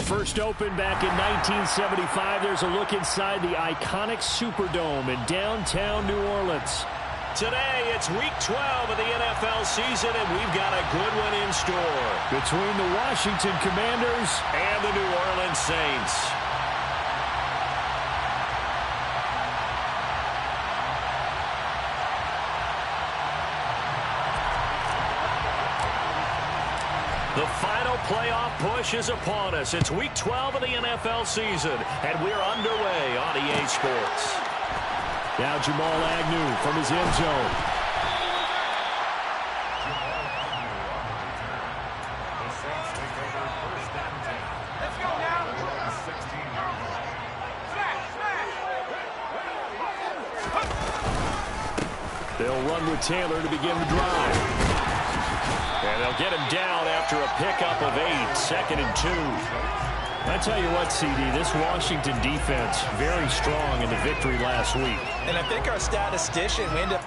First opened back in 1975. There's a look inside the iconic Superdome in downtown New Orleans. Today, it's Week 12 of the NFL season, and we've got a good one in store. Between the Washington Commanders and the New Orleans Saints. The final playoff push is upon us. It's Week 12 of the NFL season, and we're underway on EA Sports. Now Jamal Agnew from his end zone. Let's go now. They'll run with Taylor to begin the drive. And they'll get him down after a pickup of 8, 2nd and 2. I tell you what, CD, this Washington defense, very strong in the victory last week. And I think our statistician, we end up...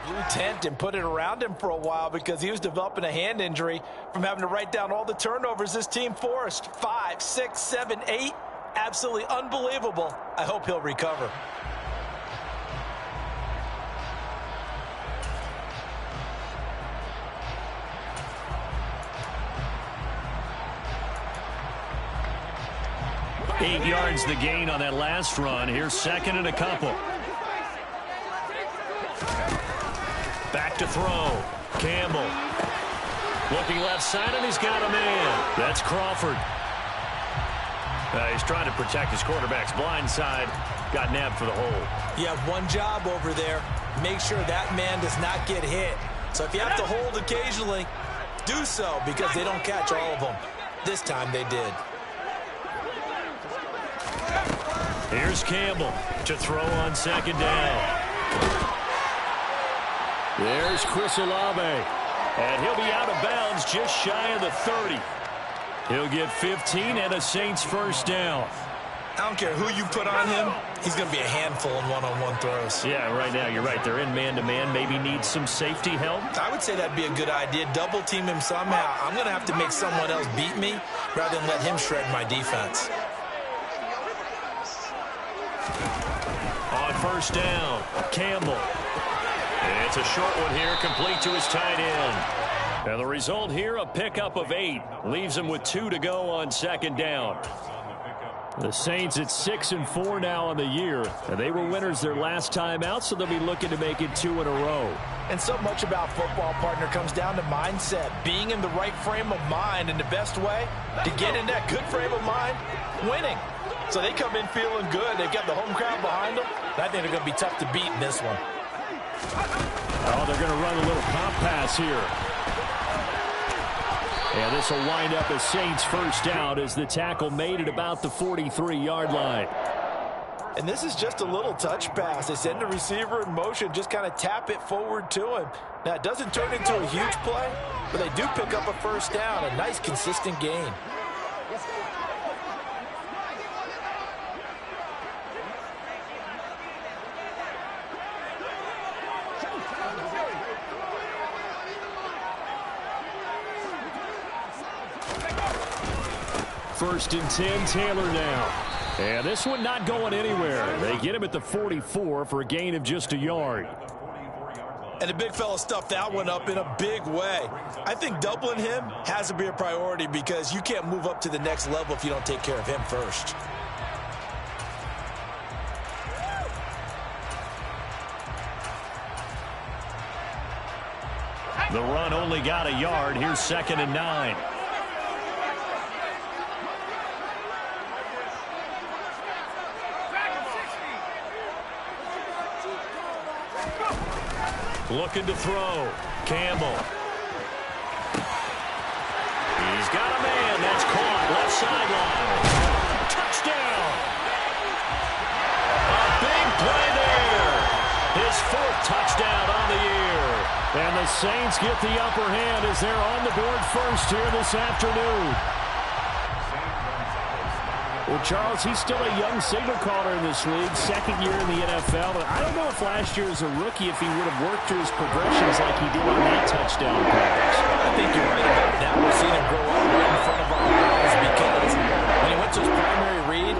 blue tent and put it around him for a while because he was developing a hand injury from having to write down all the turnovers this team forced. 5, 6, 7, 8. Absolutely unbelievable. I hope he'll recover. Eight yards the gain on that last run. Here's 2nd and a couple. Back to throw. Campbell. Looking left side, and he's got a man. That's Crawford. He's trying to protect his quarterback's blind side. Got nabbed for the hole. You have one job over there. Make sure that man does not get hit. So if you have to hold occasionally, do so because they don't catch all of them. This time they did. Here's Campbell to throw on 2nd down. There's Chris Olave. And he'll be out of bounds just shy of the 30. He'll get 15 and a Saints first down. I don't care who you put on him. He's going to be a handful in one-on-one throws. Yeah, right now you're right. They're in man-to-man. Maybe need some safety help. I would say that'd be a good idea. Double team him somehow. I'm going to have to make someone else beat me rather than let him shred my defense. On 1st down, Campbell. And it's a short one here, complete to his tight end. And the result here, a pickup of 8. Leaves him with 2 to go on 2nd down. The Saints at 6-4 now on the year. And they were winners their last time out, so they'll be looking to make it 2 in a row. And so much about football, partner, comes down to mindset. Being in the right frame of mind, and the best way to get in that good frame of mind, winning. So they come in feeling good. They've got the home crowd behind them. I think they're going to be tough to beat in this one. Oh, they're going to run a little pop pass here. And this will wind up as Saints first down as the tackle made at about the 43-yard line. And this is just a little touch pass. They send the receiver in motion, just kind of tap it forward to him. Now, it doesn't turn into a huge play, but they do pick up a first down, a nice, consistent gain. First and 10, Taylor now. And this one not going anywhere. They get him at the 44 for a gain of just a yard. And the big fella stuffed that one up in a big way. I think doubling him has to be a priority because you can't move up to the next level if you don't take care of him first. The run only got a yard. Here's 2nd and 9. Looking to throw. Campbell. He's got a man. That's caught. Left sideline. Touchdown. A big play there. His 4th touchdown on the year. And the Saints get the upper hand as they're on the board first here this afternoon. Well, Charles, he's still a young signal caller in this league, 2nd year in the NFL. But I don't know if last year as a rookie, if he would have worked through his progressions like he did on that touchdown pass. I think you're right about that. We've seen him grow up right in front of our eyes because when he went to his primary read,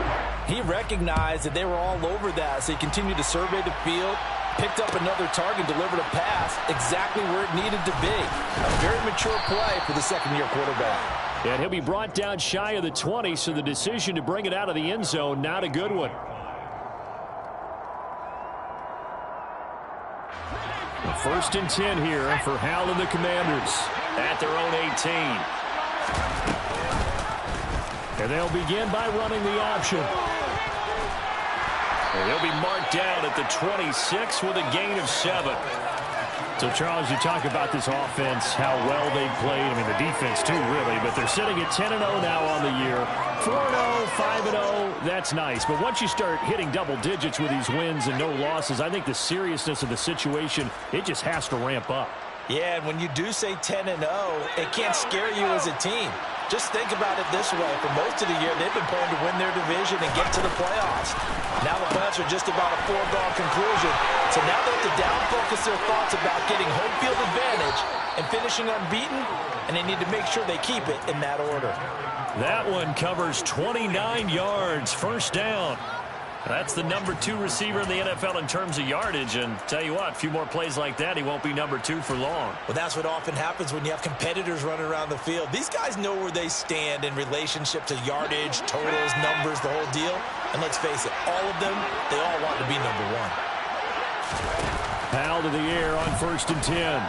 he recognized that they were all over that. So he continued to survey the field, picked up another target, delivered a pass exactly where it needed to be. A very mature play for the 2nd-year quarterback. And he'll be brought down shy of the 20, so the decision to bring it out of the end zone, not a good one. The 1st and 10 here for Howell and the Commanders at their own 18. And they'll begin by running the option. And he'll be marked down at the 26 with a gain of 7. So, Charles, you talk about this offense, how well they've played. I mean, the defense, too, really. But they're sitting at 10-0 now on the year. 4-0, 5-0, that's nice. But once you start hitting double digits with these wins and no losses, I think the seriousness of the situation, it just has to ramp up. Yeah, and when you do say 10-0, it can't scare you as a team. Just think about it this way. For most of the year, they've been playing to win their division and get to the playoffs. Now the playoffs are just about a foregone conclusion. So now they have to down-focus their thoughts about getting home field advantage and finishing unbeaten, and they need to make sure they keep it in that order. That one covers 29 yards, 1st down. That's the number 2 receiver in the NFL in terms of yardage. And tell you what, a few more plays like that, he won't be number 2 for long. Well, that's what often happens when you have competitors running around the field. These guys know where they stand in relationship to yardage, totals, numbers, the whole deal. And let's face it, all of them, they all want to be number 1. Powell to the air on 1st and 10.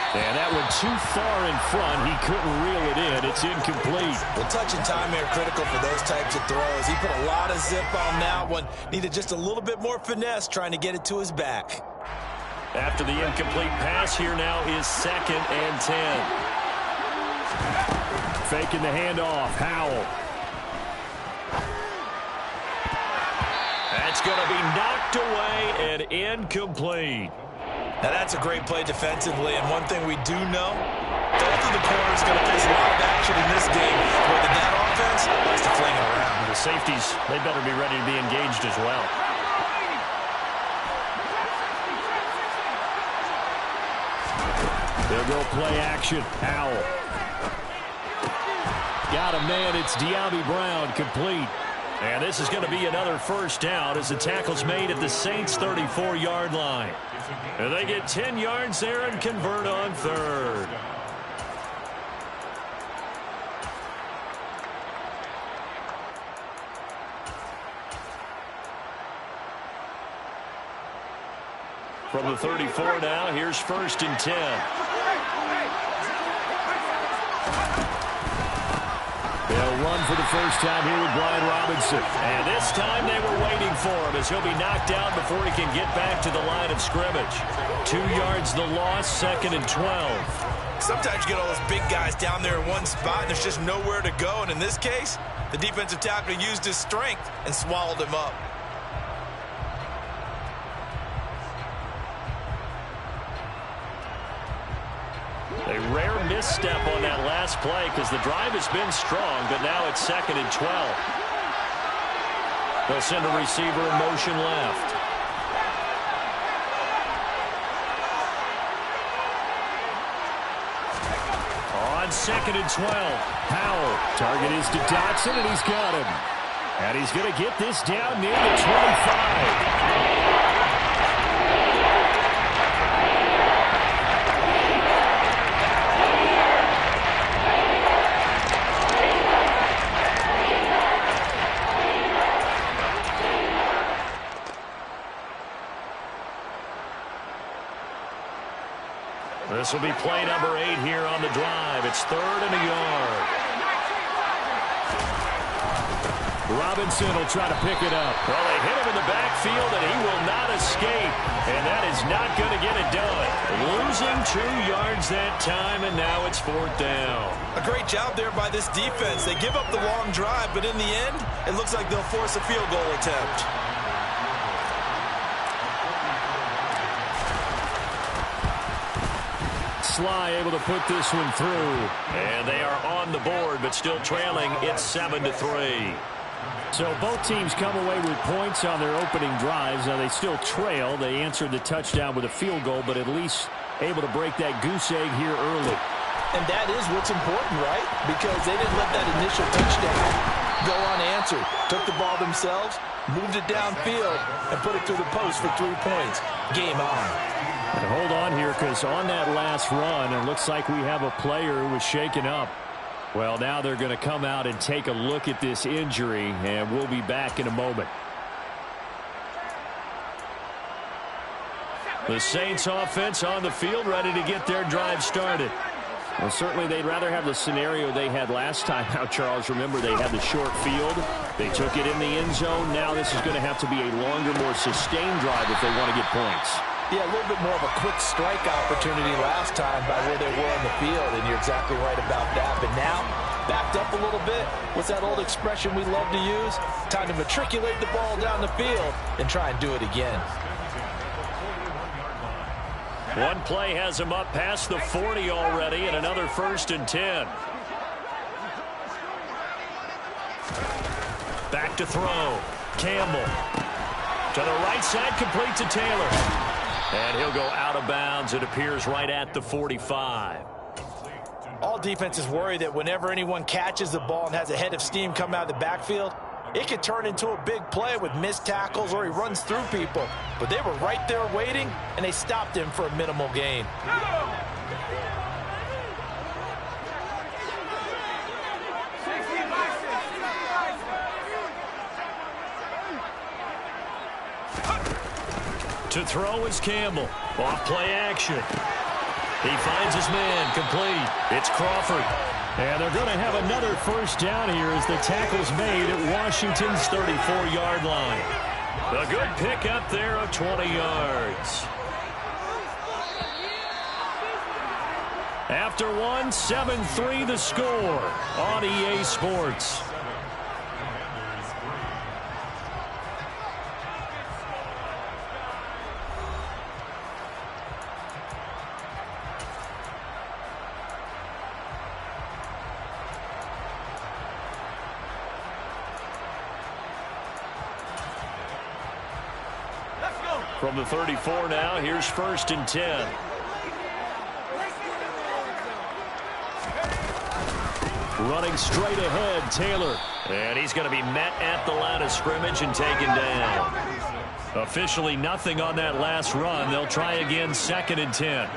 And that one too far in front. He couldn't reel it in. It's incomplete. Well, touch and time are critical for those types of throws. He put a lot of zip on that one. Needed just a little bit more finesse trying to get it to his back. After the incomplete pass, here now is 2nd and 10. Faking the handoff. Howell. That's going to be knocked away and incomplete. Now, that's a great play defensively, and one thing we do know, both of the corners going to face a lot of action in this game, where that offense likes to fling it around. The safeties, they better be ready to be engaged as well. They'll go play action. Howell. Got a man. It's De'Ami Brown, complete. And this is going to be another 1st down as the tackle's made at the Saints' 34-yard line. And they get 10 yards there and convert on 3rd. From the 34 now, here's 1st and 10. They'll run for the first time here with Brian Robinson. And this time they were waiting for him as he'll be knocked down before he can get back to the line of scrimmage. 2 yards the loss, 2nd and 12. Sometimes you get all those big guys down there in one spot and there's just nowhere to go. And in this case, the defensive tackle used his strength and swallowed him up. A rare misstep on that last play because the drive has been strong, but now it's 2nd and 12. They'll send a receiver in motion left. On 2nd and 12, Powell. Target is to Dotson, and he's got him. And he's going to get this down near the 25. The This will be play number 8 here on the drive. It's 3rd and a yard. Robinson will try to pick it up. Well, they hit him in the backfield, and he will not escape. And that is not going to get it done. Losing 2 yards that time, and now it's 4th down. A great job there by this defense. They give up the long drive, but in the end, it looks like they'll force a field goal attempt. Sly able to put this one through. And they are on the board, but still trailing. It's 7-3. So both teams come away with points on their opening drives. Now they still trail. They answered the touchdown with a field goal, but at least able to break that goose egg here early. And that is what's important, right? Because they didn't let that initial touchdown go unanswered. Took the ball themselves, moved it downfield, and put it through the post for 3 points. Game on. And hold on here, because on that last run, it looks like we have a player who was shaken up. Well, now they're going to come out and take a look at this injury, and we'll be back in a moment. The Saints offense on the field, ready to get their drive started. Well, certainly they'd rather have the scenario they had last time out, Charles. Remember, they had the short field. They took it in the end zone. Now this is going to have to be a longer, more sustained drive if they want to get points. Yeah, a little bit more of a quick strike opportunity last time by where they were on the field, and you're exactly right about that. But now, backed up a little bit. What's that old expression we love to use? Time to matriculate the ball down the field and try and do it again. One play has him up past the 40 already, and another 1st and 10. Back to throw. Campbell. To the right side, complete to Taylor. And he'll go out of bounds. It appears right at the 45. All defenses worry that whenever anyone catches the ball and has a head of steam come out of the backfield, it could turn into a big play with missed tackles or he runs through people. But they were right there waiting, and they stopped him for a minimal gain. To throw is Campbell. Off play action. He finds his man, complete. It's Crawford. And they're going to have another 1st down here as the tackle's made at Washington's 34-yard line. A good pickup there of 20 yards. After one, 7-3 the score on EA Sports. From the 34 now, here's 1st and 10. Running straight ahead, Taylor. And he's going to be met at the line of scrimmage and taken down. Officially nothing on that last run. They'll try again, 2nd and 10.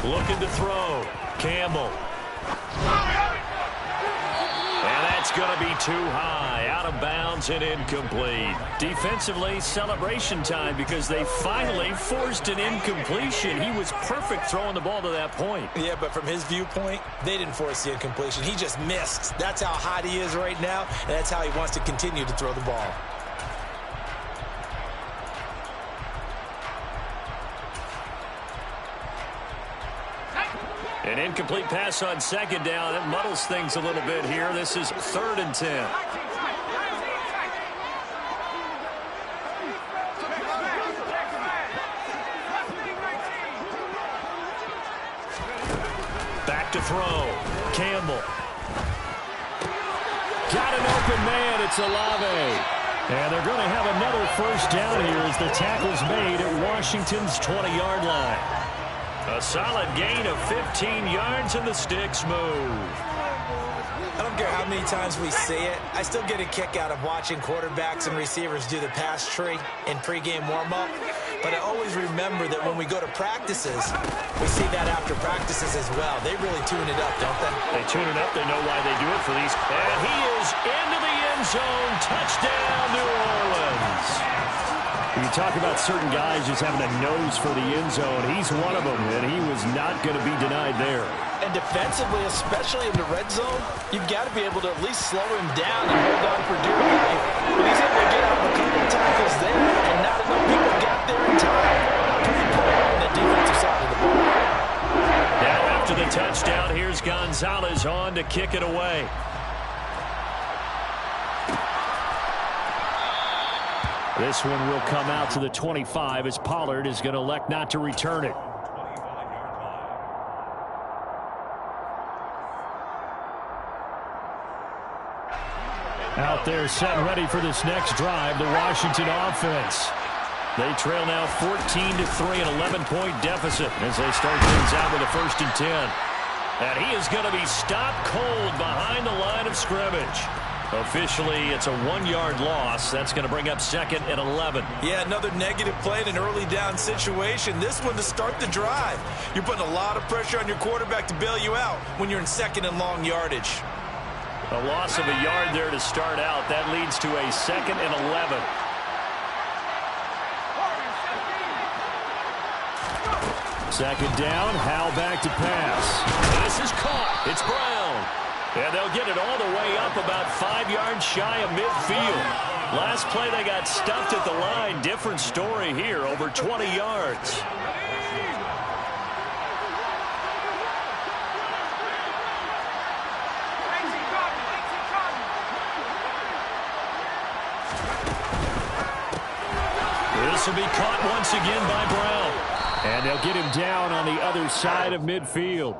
Looking to throw. Campbell. And that's going to be too high. Out of bounds and incomplete. Defensively, celebration time because they finally forced an incompletion. He was perfect throwing the ball to that point. Yeah, but from his viewpoint, they didn't force the incompletion. He just missed. That's how hot he is right now, and that's how he wants to continue to throw the ball. An incomplete pass on 2nd down. It muddles things a little bit here. This is 3rd and 10. Back to throw. Campbell. Got an open man. It's Olave. And they're going to have another 1st down here as the tackle's made at Washington's 20-yard line. A solid gain of 15 yards and the sticks move. I don't care how many times we say it, I still get a kick out of watching quarterbacks and receivers do the pass tree in pregame warm-up. But I always remember that when we go to practices, we see that after practices as well. They really tune it up, don't they? They tune it up. They know why they do it for these. And he is into the end zone. Touchdown, New Orleans. You talk about certain guys just having a nose for the end zone. He's one of them, and he was not going to be denied there. And defensively, especially in the red zone, you've got to be able to at least slow him down and hold on for dear life. But he's able to get out of a couple tackles there, and not enough people got there in time. Pretty poor on the defensive side of the ball. Now after the touchdown, here's Gonzalez on to kick it away. This one will come out to the 25 as Pollard is going to elect not to return it. Out there set and ready for this next drive, the Washington offense. They trail now 14-3, an 11-point deficit as they start things out with a 1st and 10. And he is going to be stopped cold behind the line of scrimmage. Officially, it's a 1-yard loss. That's going to bring up 2nd and 11. Yeah, another negative play in an early down situation. This one to start the drive. You're putting a lot of pressure on your quarterback to bail you out when you're in 2nd and long yardage. A loss of a yard there to start out. That leads to a 2nd and 11. Second down, Howell back to pass. This is caught. It's Brown. And they'll get it all the way up about 5 yards shy of midfield. Last play they got stuffed at the line. Different story here, over 20 yards. This will be caught once again by Brown. And they'll get him down on the other side of midfield.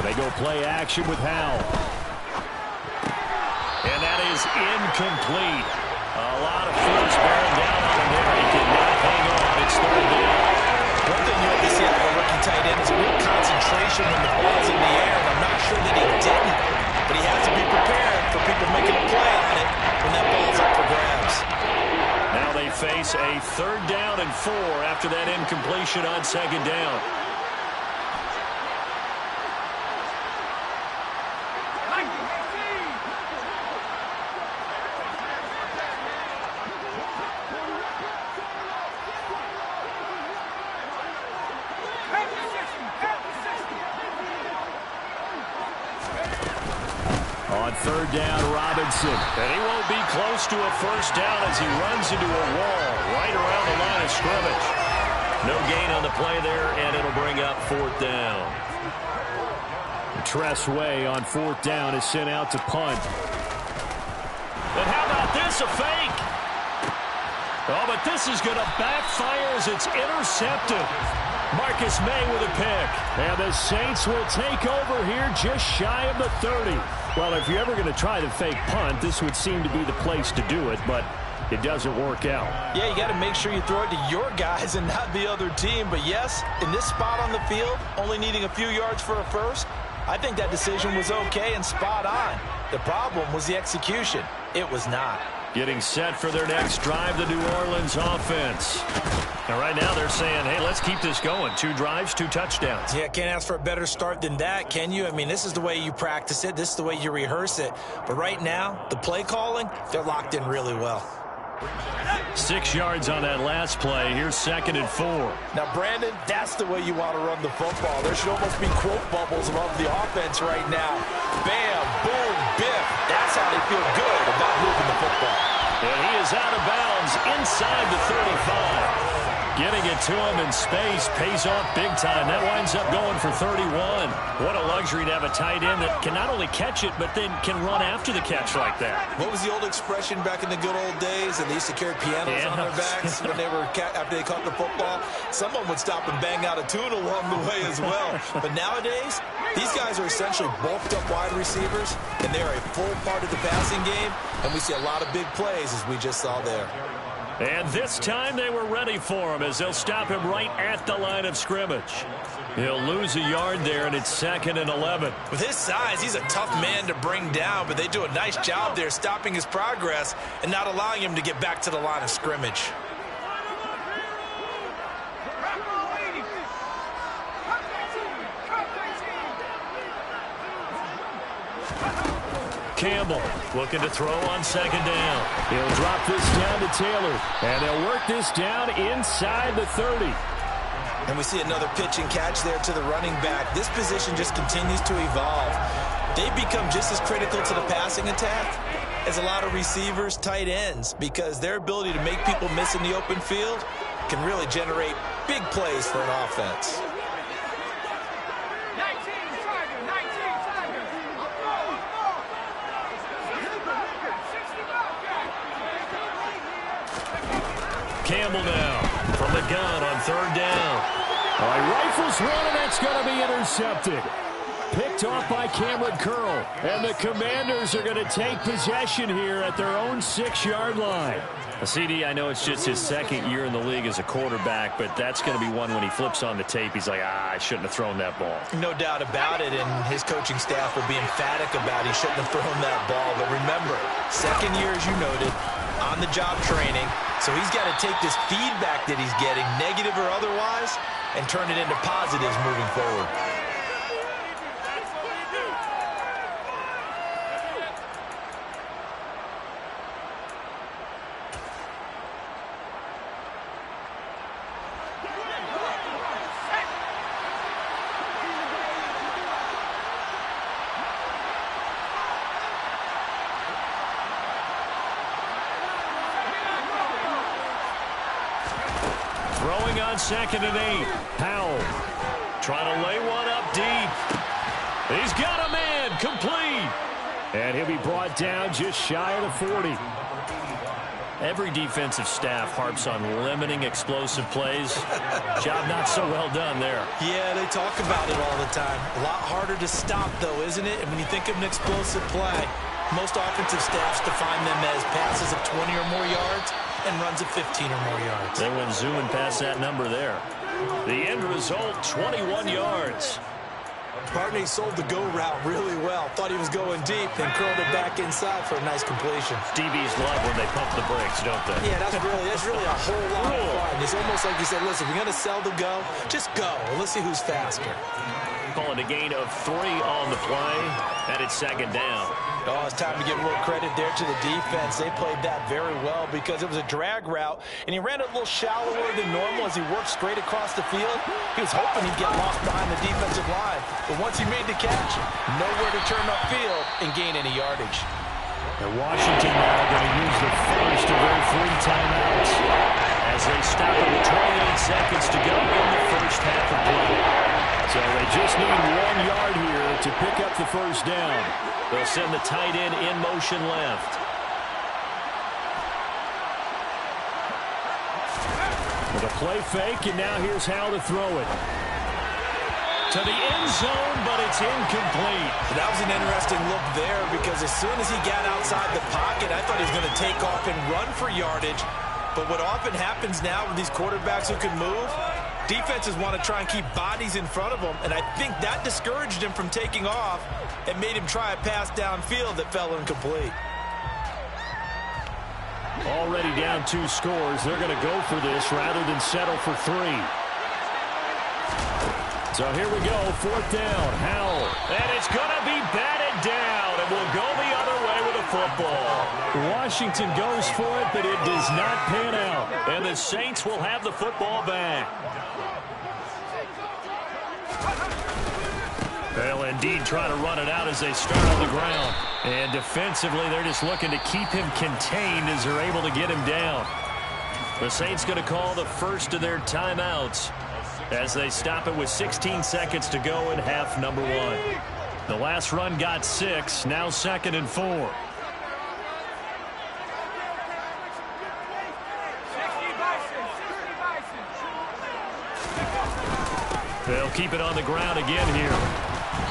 They go play action with Howell. And that is incomplete. A lot of force bearing down on him there. He cannot hang on. It's 3rd down. One thing you have to see out of a rookie tight end is a real concentration when the ball's in the air. And I'm not sure that he didn't, but he has to be prepared for people making a play on it when that ball's up for grabs. Now they face a 3rd down and 4 after that incompletion on 2nd down. On 3rd down, Robinson. And he won't be close to a 1st down as he runs into a wall right around the line of scrimmage. No gain on the play there, and it'll bring up 4th down. Tress Way on 4th down is sent out to punt. And how about this, a fake? Oh, but this is going to backfire as it's intercepted. Marcus May with a pick. And the Saints will take over here just shy of the 30. Well, if you're ever going to try the fake punt, this would seem to be the place to do it, but it doesn't work out. Yeah, you got to make sure you throw it to your guys and not the other team. But yes, in this spot on the field, only needing a few yards for a first, I think that decision was okay and spot on. The problem was the execution. It was not. Getting set for their next drive, the New Orleans offense. And right now they're saying, hey, let's keep this going. 2 drives, 2 touchdowns. Yeah, can't ask for a better start than that, can you? I mean, this is the way you practice it. This is the way you rehearse it. But right now, the play calling, they're locked in really well. 6 yards on that last play. Here's 2nd and 4. Now, Brandon, that's the way you want to run the football. There should almost be quote bubbles above the offense right now. Bam, boom, biff. That's how they feel good about moving the football. And he is out of bounds inside the 35. Getting it to him in space pays off big time. That winds up going for 31. What a luxury to have a tight end that can not only catch it, but then can run after the catch like that. What was the old expression back in the good old days? And they used to carry pianos on their backs when they were after they caught the football. Someone would stop and bang out a tune along the way as well. But nowadays, these guys are essentially bulked up wide receivers, and they are a full part of the passing game. And we see a lot of big plays, as we just saw there. And this time they were ready for him as they'll stop him right at the line of scrimmage. He'll lose a yard there, and it's 2nd and 11. With his size, he's a tough man to bring down, but they do a nice job there stopping his progress and not allowing him to get back to the line of scrimmage. Campbell looking to throw on 2nd down. He'll drop this down to Taylor, and they'll work this down inside the 30. And we see another pitch and catch there to the running back. This position just continues to evolve. They've become just as critical to the passing attack as a lot of receivers, tight ends, because their ability to make people miss in the open field can really generate big plays for an offense. Campbell now from the gun on 3rd down. All right, rifles one, and that's going to be intercepted. Picked off by Cameron Curl. And the Commanders are going to take possession here at their own 6-yard line. CD, I know it's just his 2nd year in the league as a quarterback, but that's going to be one when he flips on the tape, he's like, I shouldn't have thrown that ball. No doubt about it, and his coaching staff will be emphatic about he shouldn't have thrown that ball. But remember, 2nd year, as you noted, on-the-job training. So he's got to take this feedback that he's getting, negative or otherwise, and turn it into positives moving forward. Throwing on 2nd and 8. Powell trying to lay one up deep. He's got a man. Complete. And he'll be brought down just shy of the 40. Every defensive staff harps on limiting explosive plays. Job not so well done there. Yeah, they talk about it all the time. A lot harder to stop, though, isn't it? And when you think of an explosive play, most offensive staffs define them as passes of 20 or more yards and runs of 15 or more yards. They went zooming past that number there. The end result, 21 yards. Barney sold the go route really well. Thought he was going deep and curled it back inside for a nice completion. DBs love when they pump the brakes, don't they? Yeah, that's really a whole lot of fun. It's almost like you said, listen, we're going to sell the go. Just go. Let's see who's faster. Calling a gain of 3 on the play, and it's 2nd down. Oh, it's time to give a little credit there to the defense. They played that very well because it was a drag route, and he ran it a little shallower than normal as he worked straight across the field. He was hoping he'd get lost behind the defensive line, but once he made the catch, nowhere to turn upfield and gain any yardage. And Washington now going to use the first of their 3 timeouts as they stop it with 28 seconds to go in the first half of play. So they just need 1 yard here to pick up the first down. They'll send the tight end in motion left. With a play fake, and now here's how to throw it. To the end zone, but it's incomplete. That was an interesting look there because as soon as he got outside the pocket, I thought he was going to take off and run for yardage. But what often happens now with these quarterbacks who can move, defenses want to try and keep bodies in front of them, and I think that discouraged him from taking off and made him try a pass downfield that fell incomplete. Already down 2 scores. They're going to go for this rather than settle for 3. So here we go, 4th down. Howell. And it's going to be batted down, and we'll go the other way with a football. Washington goes for it, but it does not pan out. And the Saints will have the football back. They'll indeed try to run it out as they start on the ground. And defensively, they're just looking to keep him contained as they're able to get him down. The Saints going to call the first of their timeouts as they stop it with 16 seconds to go in half number 1. The last run got 6, now 2nd and 4. They'll keep it on the ground again here.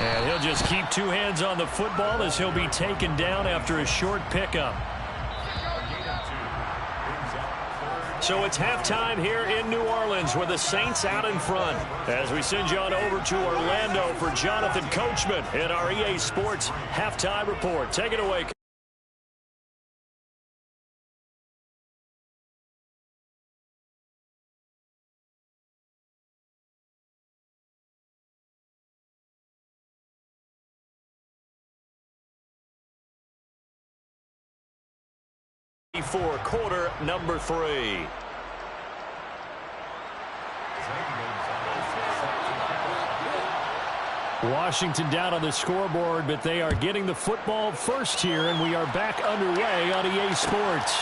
And he'll just keep 2 hands on the football as he'll be taken down after a short pickup. So it's halftime here in New Orleans with the Saints out in front. As we send you on over to Orlando for Jonathan Coachman in our EA Sports Halftime Report. Take it away. For quarter number 3. Washington down on the scoreboard, but they are getting the football first here, and we are back underway on EA Sports.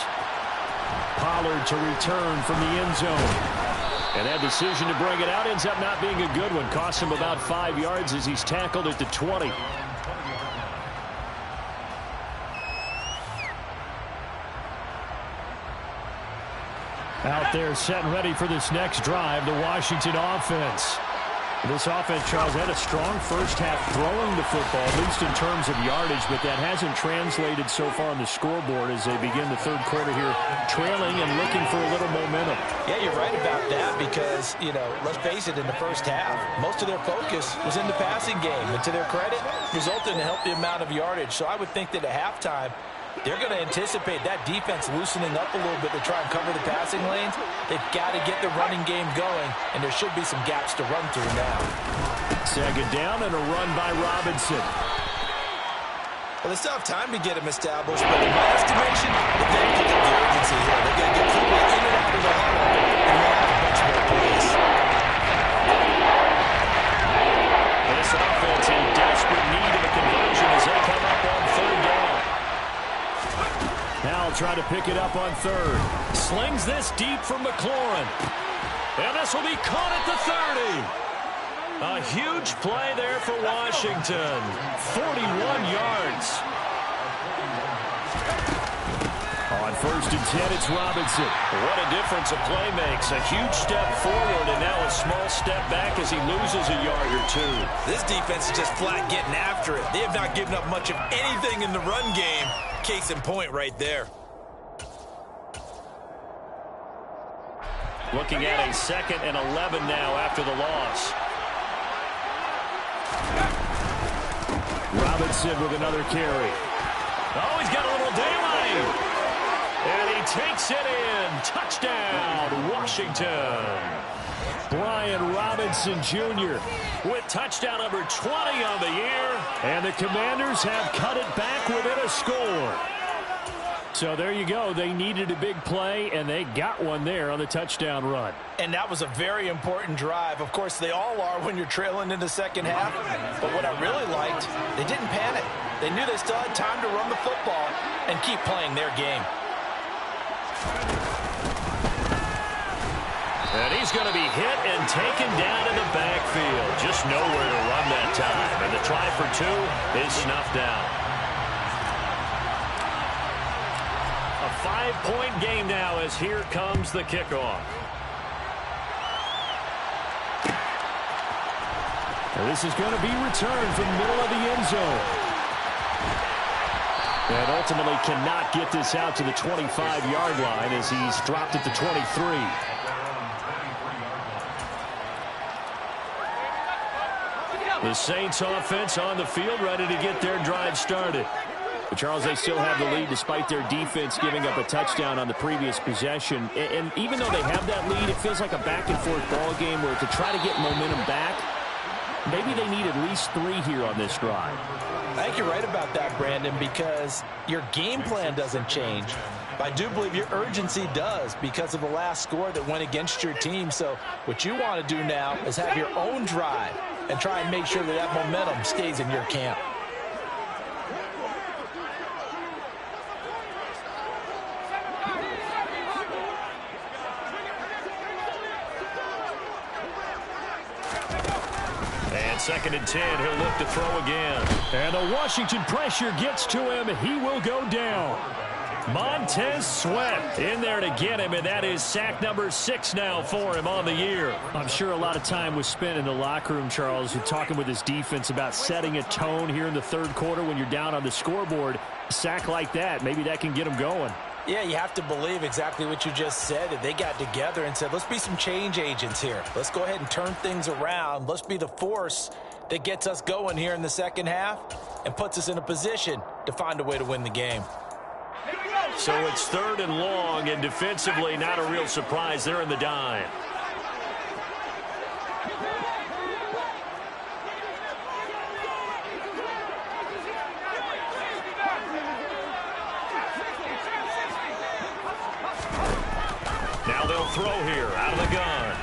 Pollard to return from the end zone. And that decision to bring it out ends up not being a good one. Cost him about 5 yards as he's tackled at the 20. Out there set and ready for this next drive, the Washington offense. This offense, Charles, had a strong first half throwing the football, at least in terms of yardage, but that hasn't translated so far on the scoreboard as they begin the third quarter here, trailing and looking for a little momentum. Yeah, you're right about that because, let's face it, in the first half, most of their focus was in the passing game. And to their credit, resulted in a healthy amount of yardage. So I would think that at halftime, they're going to anticipate that defense loosening up a little bit to try and cover the passing lanes. They've got to get the running game going, and there should be some gaps to run through now. Second down and a run by Robinson. Well, they still have time to get him established, but in my estimation, they've got to pick up the urgency here. They've got to get people in and out of the huddle and run out a bunch more plays. This offense in desperate need of a conversion as they come up on third down. Now try to pick it up on third. Slings this deep from McLaurin. And this will be caught at the 30. A huge play there for Washington. 41 yards. On first and 10, it's Robinson. What a difference a play makes. A huge step forward and now a small step back as he loses a yard or 2. This defense is just flat getting after it. They have not given up much of anything in the run game. Case in point right there. Looking at a 2nd and 11 now after the loss. Robinson with another carry. Oh, he's got a little daylight. And he takes it in. Touchdown, Washington. Brian Robinson Jr. with touchdown number 20 on the year. And the Commanders have cut it back within a score. So there you go. They needed a big play, and they got one there on the touchdown run. And that was a very important drive. Of course, they all are when you're trailing in the second half. But what I really liked, they didn't panic. They knew they still had time to run the football and keep playing their game. And he's going to be hit and taken down in the backfield. Just nowhere to run that time. And the try for 2 is snuffed out. A 5-point game now as here comes the kickoff. And this is going to be returned from the middle of the end zone. And ultimately cannot get this out to the 25-yard line as he's dropped at the 23. The Saints offense on the field ready to get their drive started. But Charles, they still have the lead despite their defense giving up a touchdown on the previous possession. And even though they have that lead, it feels like a back-and-forth ball game where to try to get momentum back, maybe they need at least 3 here on this drive. I think you're right about that, Brandon, because your game plan doesn't change. But I do believe your urgency does because of the last score that went against your team. So what you want to do now is have your own drive and try and make sure that that momentum stays in your camp. 2nd and 10. He'll look to throw again. And the Washington pressure gets to him. He will go down. Montez Sweat in there to get him, and that is sack number 6 now for him on the year. I'm sure a lot of time was spent in the locker room, Charles, talking with his defense about setting a tone here in the third quarter when you're down on the scoreboard. A sack like that, maybe that can get him going. Yeah, you have to believe exactly what you just said, that they got together and said, let's be some change agents here. Let's go ahead and turn things around. Let's be the force that gets us going here in the second half and puts us in a position to find a way to win the game. So it's 3rd and long, and defensively, not a real surprise. They're in the dime. Now they'll throw here out of the gun.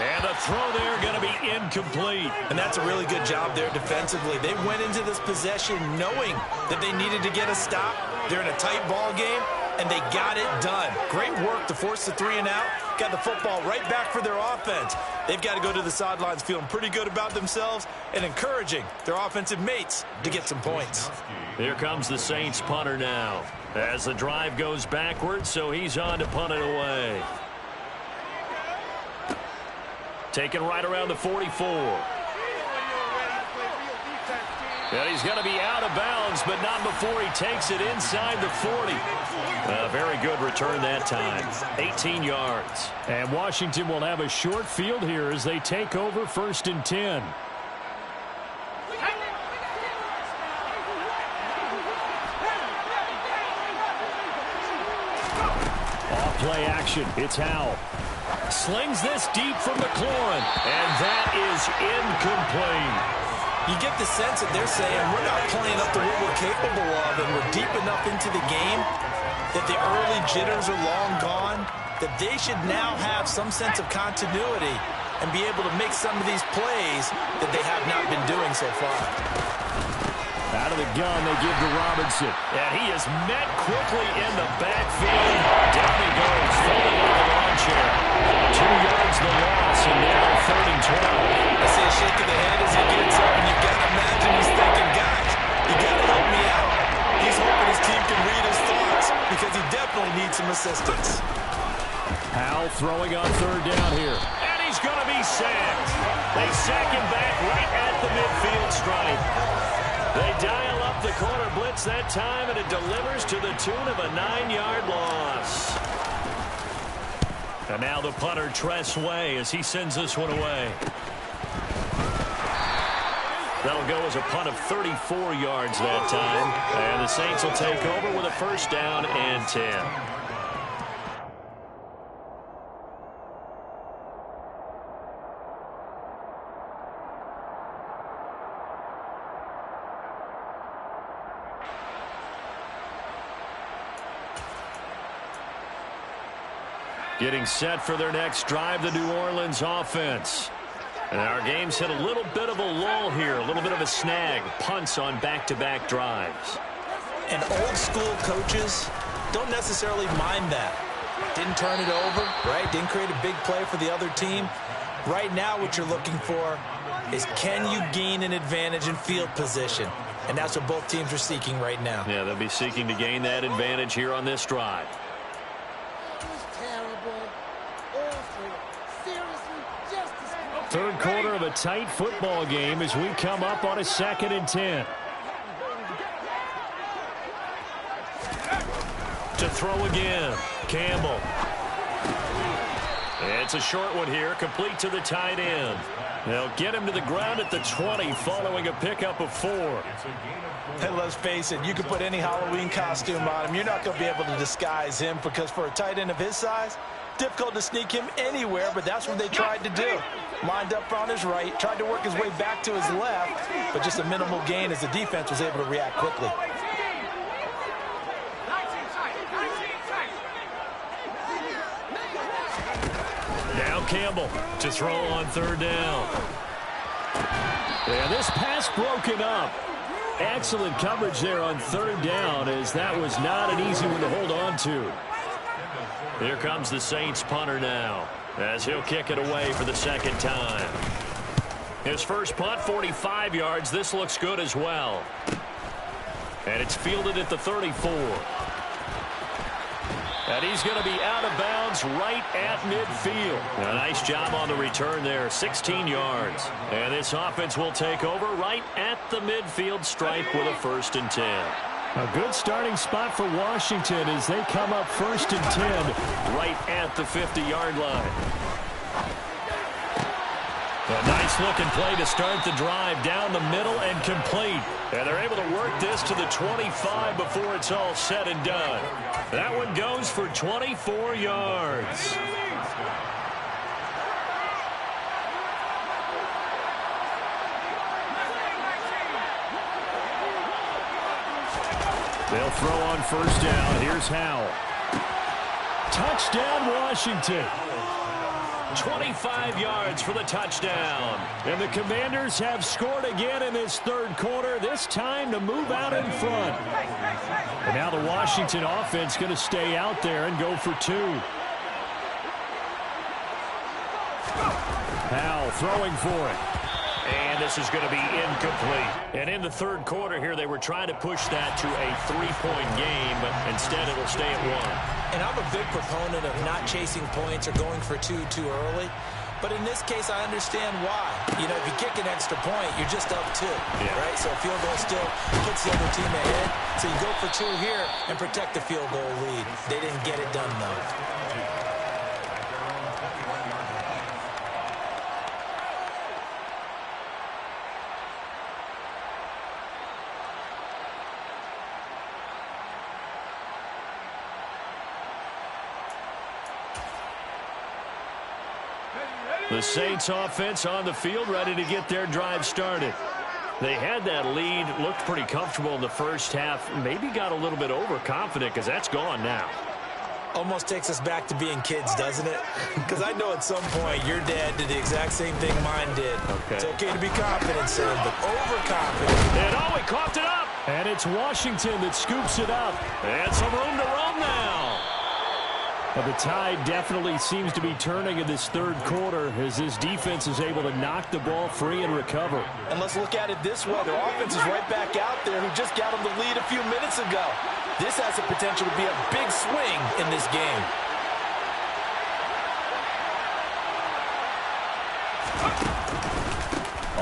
And the throw there going to be incomplete. And that's a really good job there defensively. They went into this possession knowing that they needed to get a stop. They're in a tight ball game, and they got it done. Great work to force the 3 and out. Got the football right back for their offense. They've got to go to the sidelines feeling pretty good about themselves and encouraging their offensive mates to get some points. Here comes the Saints punter now as the drive goes backwards, so he's on to punt it away. Taken right around the 44. And he's going to be out of bounds, but not before he takes it inside the 40. A very good return that time. 18 yards. And Washington will have a short field here as they take over 1st and 10. Off-play action. It's Howell. Slings this deep from McLaurin. And that is incomplete. You get the sense that they're saying we're not playing up to what we're capable of, and we're deep enough into the game that the early jitters are long gone, that they should now have some sense of continuity and be able to make some of these plays that they have not been doing so far. Out of the gun, they give to Robinson. And he is met quickly in the backfield. Down he goes, falling on the lawn chair. 2 yards the loss, and now 3rd and 12. I see a shake of the head as he gets up, and you've got to imagine he's thinking, guys, you got to help me out. He's hoping his team can read his thoughts because he definitely needs some assistance. Howell throwing on 3rd down here. And he's going to be sacked. They sack him back right at the midfield stripe. They dial up the corner blitz that time, and it delivers to the tune of a 9-yard loss. And now the punter, Tress Way, as he sends this one away. That'll go as a punt of 34 yards that time. And the Saints will take over with a 1st down and 10. Getting set for their next drive, the New Orleans offense. And our game's hit a little bit of a lull here, a little bit of a snag. Punts on back-to-back drives. And old school coaches don't necessarily mind that. Didn't turn it over, right? Didn't create a big play for the other team. Right now what you're looking for is, can you gain an advantage in field position? And that's what both teams are seeking right now. Yeah, they'll be seeking to gain that advantage here on this drive. Third quarter of a tight football game as we come up on a 2nd and 10. To throw again, Campbell. It's a short one here, complete to the tight end. They'll get him to the ground at the 20 following a pickup of 4. Hey, let's face it, you can put any Halloween costume on him. You're not going to be able to disguise him, because for a tight end of his size, difficult to sneak him anywhere, but that's what they tried to do. Lined up on his right, tried to work his way back to his left, but just a minimal gain as the defense was able to react quickly. Now Campbell to throw on 3rd down. And this pass broken up. Excellent coverage there on 3rd down, as that was not an easy one to hold on to. Here comes the Saints punter now, as he'll kick it away for the 2nd time. His first punt, 45 yards. This looks good as well. And it's fielded at the 34. And he's going to be out of bounds right at midfield. A nice job on the return there, 16 yards. And this offense will take over right at the midfield stripe with a 1st and 10. A good starting spot for Washington as they come up 1st and 10. Right at the 50-yard line. A nice-looking play to start the drive down the middle and complete. And they're able to work this to the 25 before it's all said and done. That one goes for 24 yards. They'll throw on 1st down. Here's Howell. Touchdown, Washington. 25 yards for the touchdown. And the Commanders have scored again in this 3rd quarter, this time to move out in front. And now the Washington offense going to stay out there and go for 2. Howell throwing for it. And this is going to be incomplete. And in the 3rd quarter here, they were trying to push that to a 3-point game, but instead it'll stay at 1. And I'm a big proponent of not chasing points or going for 2 too early. But in this case, I understand why. You know, if you kick an extra point, you're just up 2, right? So a field goal still puts the other team ahead. So you go for 2 here and protect the field goal lead. They didn't get it done, though. The Saints offense on the field, ready to get their drive started. They had that lead, looked pretty comfortable in the first half, maybe got a little bit overconfident because that's gone now. Almost takes us back to being kids, doesn't it? Because I know at some point your dad did the exact same thing mine did. Okay. It's okay to be confident, son, but overconfident. And oh, he coughed it up. And it's Washington that scoops it up. And some room to roam now. But the tide definitely seems to be turning in this 3rd quarter as this defense is able to knock the ball free and recover. And let's look at it this way. Their offense is right back out there who just got them the lead a few minutes ago. This has the potential to be a big swing in this game.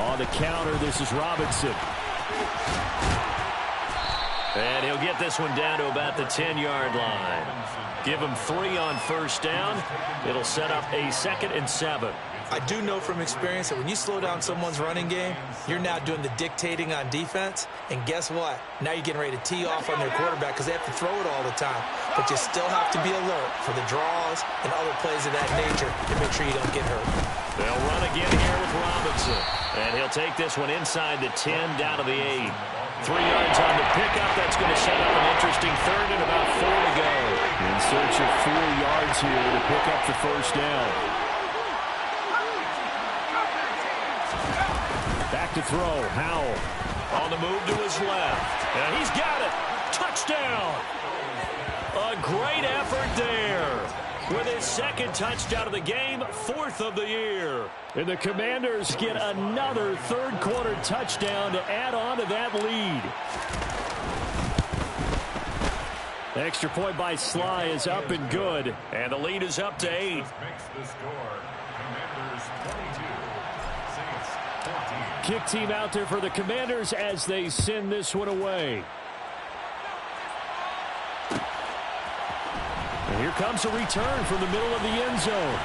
On the counter, this is Robinson. And he'll get this one down to about the 10-yard line. Give him 3 on 1st down. It'll set up a 2nd and 7. I do know from experience that when you slow down someone's running game, you're now doing the dictating on defense. And guess what? Now you're getting ready to tee off on their quarterback because they have to throw it all the time. But you still have to be alert for the draws and other plays of that nature to make sure you don't get hurt. They'll run again here with Robinson. And he'll take this one inside the 10 down to the 8. 3 yards on the pickup. That's going to set up an interesting 3rd and about 4 to go. In search of 4 yards here to pick up the 1st down. Back to throw. Howell. On the move to his left. And he's got it. Touchdown. A great effort there. With his 2nd touchdown of the game, 4th of the year. And the Commanders get another 3rd quarter touchdown to add on to that lead. Extra point by Sly is up and good. And the lead is up to 8. Kick team out there for the Commanders as they send this one away. And here comes a return from the middle of the end zone.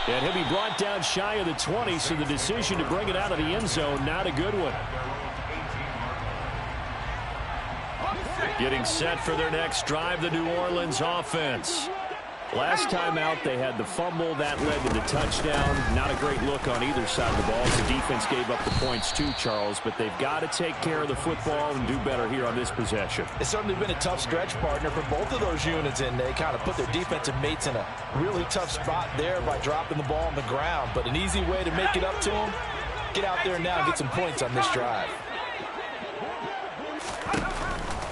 And he'll be brought down shy of the 20, so the decision to bring it out of the end zone, not a good one. Getting set for their next drive, the New Orleans offense. Last time out, they had the fumble. That led to the touchdown. Not a great look on either side of the ball. The defense gave up the points too, Charles, but they've got to take care of the football and do better here on this possession. It's certainly been a tough stretch, partner, for both of those units, and they kind of put their defensive mates in a really tough spot there by dropping the ball on the ground. But an easy way to make it up to them, get out there now and get some points on this drive.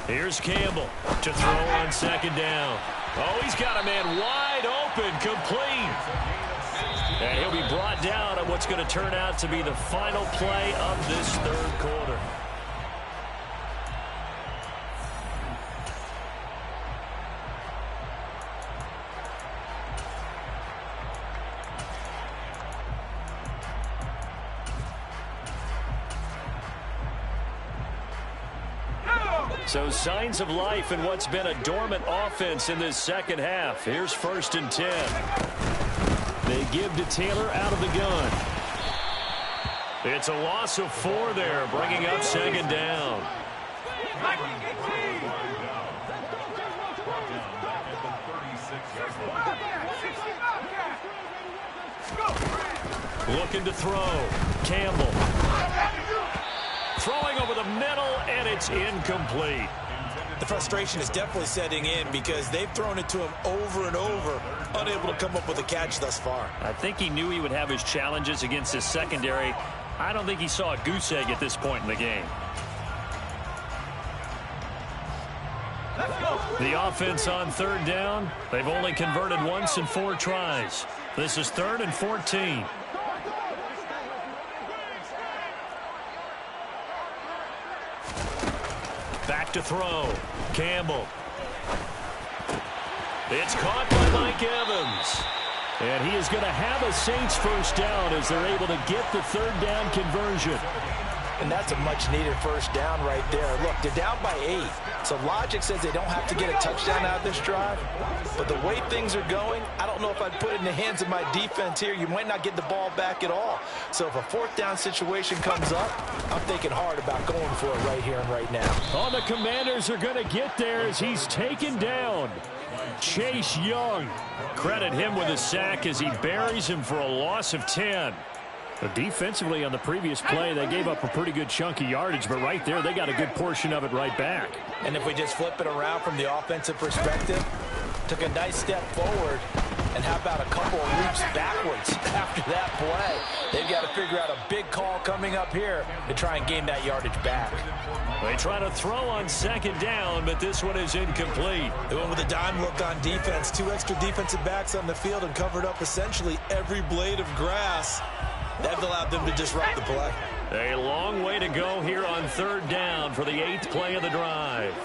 Here's Campbell to throw on 2nd down. Oh, he's got a man wide open, complete. And he'll be brought down on what's going to turn out to be the final play of this third quarter. So signs of life in what's been a dormant offense in this second half. Here's 1st and 10. They give to Taylor out of the gun. It's a loss of 4 there, bringing up 2nd down. Looking to throw. Campbell. Throwing over the middle, and it's incomplete. The frustration is definitely setting in because they've thrown it to him over and over, unable to come up with a catch thus far. I think he knew he would have his challenges against his secondary. I don't think he saw a goose egg at this point in the game. The offense on 3rd down, they've only converted once in 4 tries. This is 3rd and 14. Back to throw. Campbell. It's caught by Mike Evans. And he is going to have a Saints 1st down as they're able to get the 3rd down conversion. And that's a much-needed 1st down right there. Look, they're down by 8. So logic says they don't have to get a touchdown out of this drive. But the way things are going, I don't know if I'd put it in the hands of my defense here. You might not get the ball back at all. So if a 4th down situation comes up, I'm thinking hard about going for it right here and right now. Oh, the Commanders are going to get there as he's taken down. Chase Young. Credit him with a sack as he buries him for a loss of 10. But defensively on the previous play, they gave up a pretty good chunk of yardage, but right there, they got a good portion of it right back. And if we just flip it around from the offensive perspective, took a nice step forward, and how about a couple of leaps backwards after that play? They've got to figure out a big call coming up here to try and gain that yardage back. They try to throw on 2nd down, but this one is incomplete. They went with a dime look on defense. 2 extra defensive backs on the field and covered up essentially every blade of grass. That allowed them to disrupt the play. A long way to go here on 3rd down for the 8th play of the drive.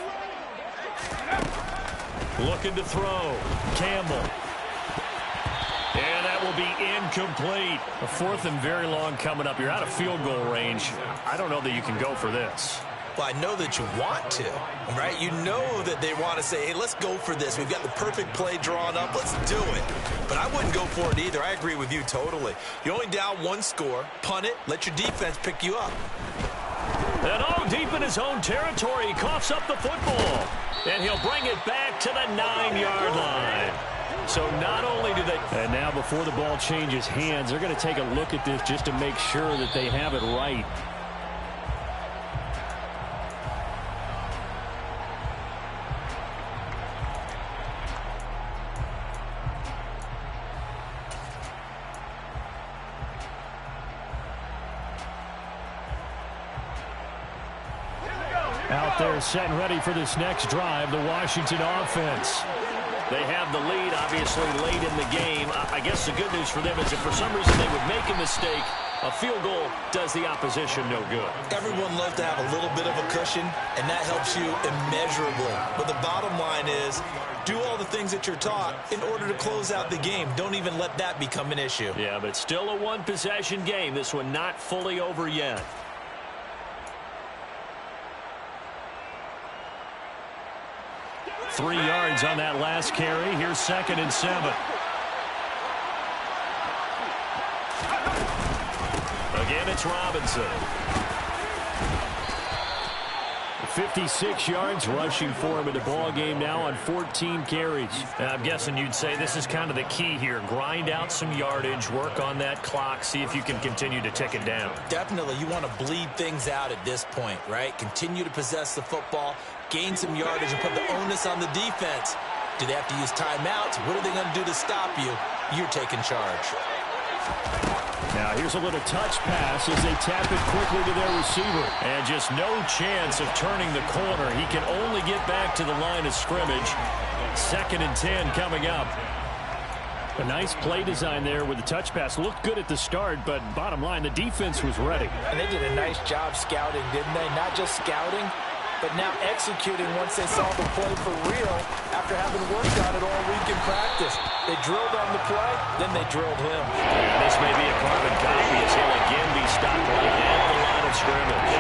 Looking to throw. Campbell. And that will be incomplete. A 4th and very long coming up. You're out of field goal range. I don't know that you can go for this. Well, I know that you want to, right? You know that they want to say, hey, let's go for this. We've got the perfect play drawn up. Let's do it. But I wouldn't go for it either. I agree with you totally. You're only down 1 score. Punt it. Let your defense pick you up. And all deep in his own territory, he coughs up the football. And he'll bring it back to the 9-yard line. So not only do they... And now before the ball changes hands, they're going to take a look at this just to make sure that they have it right. Out there set and ready for this next drive, the Washington offense. They have the lead, obviously, late in the game. I guess the good news for them is if for some reason they would make a mistake, a field goal does the opposition no good. Everyone loves to have a little bit of a cushion, and that helps you immeasurably. But the bottom line is, do all the things that you're taught in order to close out the game. Don't even let that become an issue. Yeah, but still a one-possession game. This one not fully over yet. Three yards on that last carry. Here's 2nd and 7. Again, it's Robinson. 56 yards rushing for him in the ball game now on 14 carries. And I'm guessing you'd say this is kind of the key here. Grind out some yardage, work on that clock, see if you can continue to tick it down. Definitely, you want to bleed things out at this point, right? Continue to possess the football, gain some yardage, and put the onus on the defense. Do they have to use timeouts? What are they going to do to stop you? You're taking charge. Now here's a little touch pass as they tap it quickly to their receiver. And just no chance of turning the corner. He can only get back to the line of scrimmage. 2nd and 10 coming up. A nice play design there with the touch pass. Looked good at the start, but bottom line, the defense was ready. And they did a nice job scouting, didn't they? Not just scouting, but now executing once they saw the play for real after having worked on it all week in practice. They drilled on the play, then they drilled him. This may be a carbon copy as he'll again be stopped right at the line of scrimmage.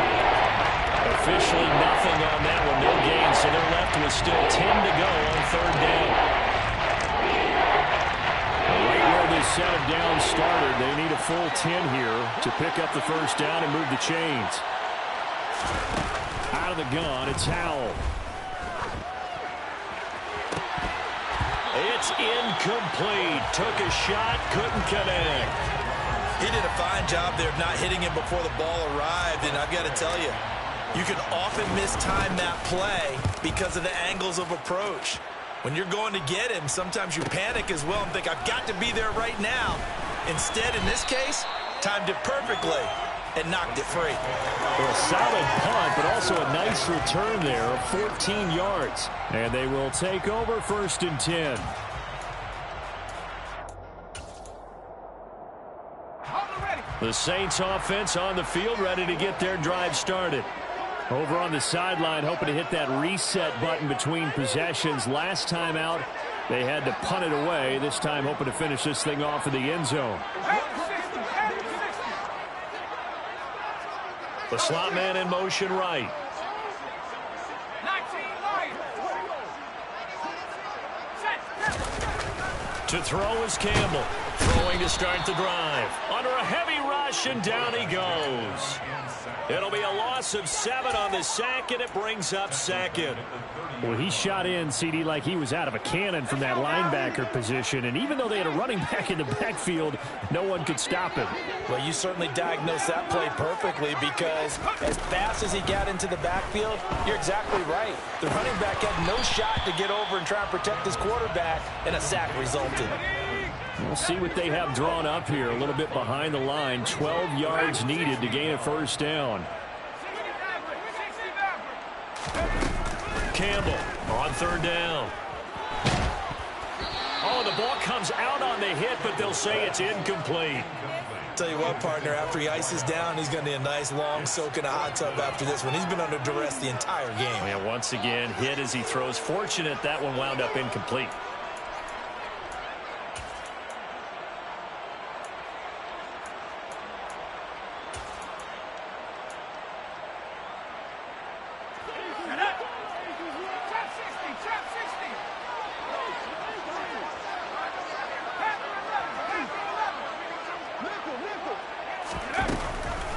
Officially nothing on that one, no gain, so they're left with still 10 to go on third down. Right where this set of downs started, they need a full 10 here to pick up the first down and move the chains. Out of the gun, it's Howell. It's incomplete. Took a shot, couldn't connect. He did a fine job there of not hitting him before the ball arrived, and I've got to tell you, you can often mistime that play because of the angles of approach. When you're going to get him, sometimes you panic as well and think, I've got to be there right now. Instead, in this case, timed it perfectly and knocked it free. Well, a solid punt, but also a nice return there of 14 yards. And they will take over 1st and 10. The Saints offense on the field, ready to get their drive started. Over on the sideline, hoping to hit that reset button between possessions. Last time out, they had to punt it away. This time, hoping to finish this thing off in the end zone. The slot man in motion right. To throw is Campbell. Throwing to start the drive. Under a heavy rush, and down he goes. It'll be a loss of 7 on the sack, and it brings up 2nd. Well, he shot in, CD, like he was out of a cannon from that linebacker position. And even though they had a running back in the backfield, no one could stop him. Well, you certainly diagnosed that play perfectly because as fast as he got into the backfield, you're exactly right. The running back had no shot to get over and try and protect his quarterback, and a sack resulted. We'll see what they have drawn up here. A little bit behind the line. 12 yards needed to gain a first down. Campbell on 3rd down. Oh, the ball comes out on the hit, but they'll say it's incomplete. Tell you what, partner, after he ices down, he's going to need a nice long soak in a hot tub after this one. He's been under duress the entire game. And once again, hit as he throws. Fortunate that one wound up incomplete.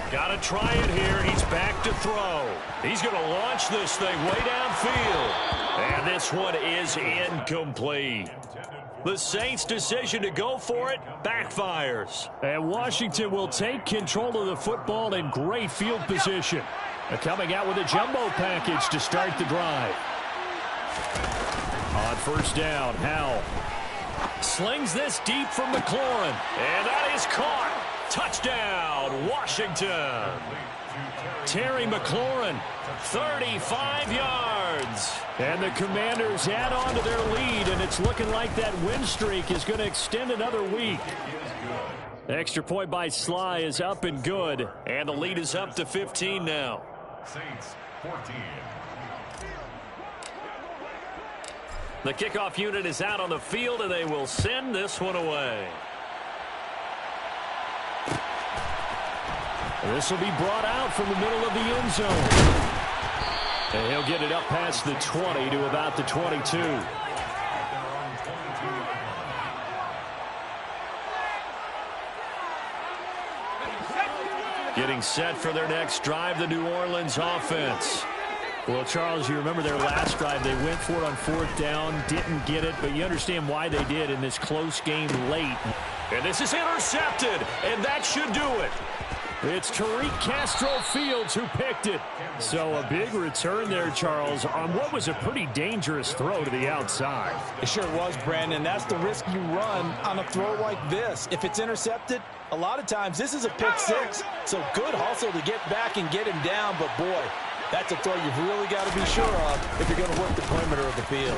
Got to try it here. He's back to throw. He's going to launch this thing way downfield. And this one is incomplete. The Saints' decision to go for it backfires. And Washington will take control of the football in great field position. Coming out with a jumbo package to start the drive. On 1st down, Howell slings this deep from McLaurin. And that is caught. Touchdown, Washington. Terry McLaurin, 35 yards. And the Commanders add on to their lead, and it's looking like that win streak is going to extend another week. Extra point by Sly is up and good. And the lead is up to 15 now. Saints 14. The kickoff unit is out on the field, and they will send this one away. This will be brought out from the middle of the end zone. And he'll get it up past the 20 to about the 22. Getting set for their next drive, the New Orleans offense. Well, Charles, you remember their last drive. They went for it on 4th down, didn't get it, but you understand why they did in this close game late. And this is intercepted, and that should do it. It's Tariq Castro-Fields who picked it. So a big return there, Charles, on what was a pretty dangerous throw to the outside. It sure was, Brandon. That's the risk you run on a throw like this. If it's intercepted, a lot of times this is a pick 6. So good hustle to get back and get him down. But, boy, that's a throw you've really got to be sure of if you're going to work the perimeter of the field.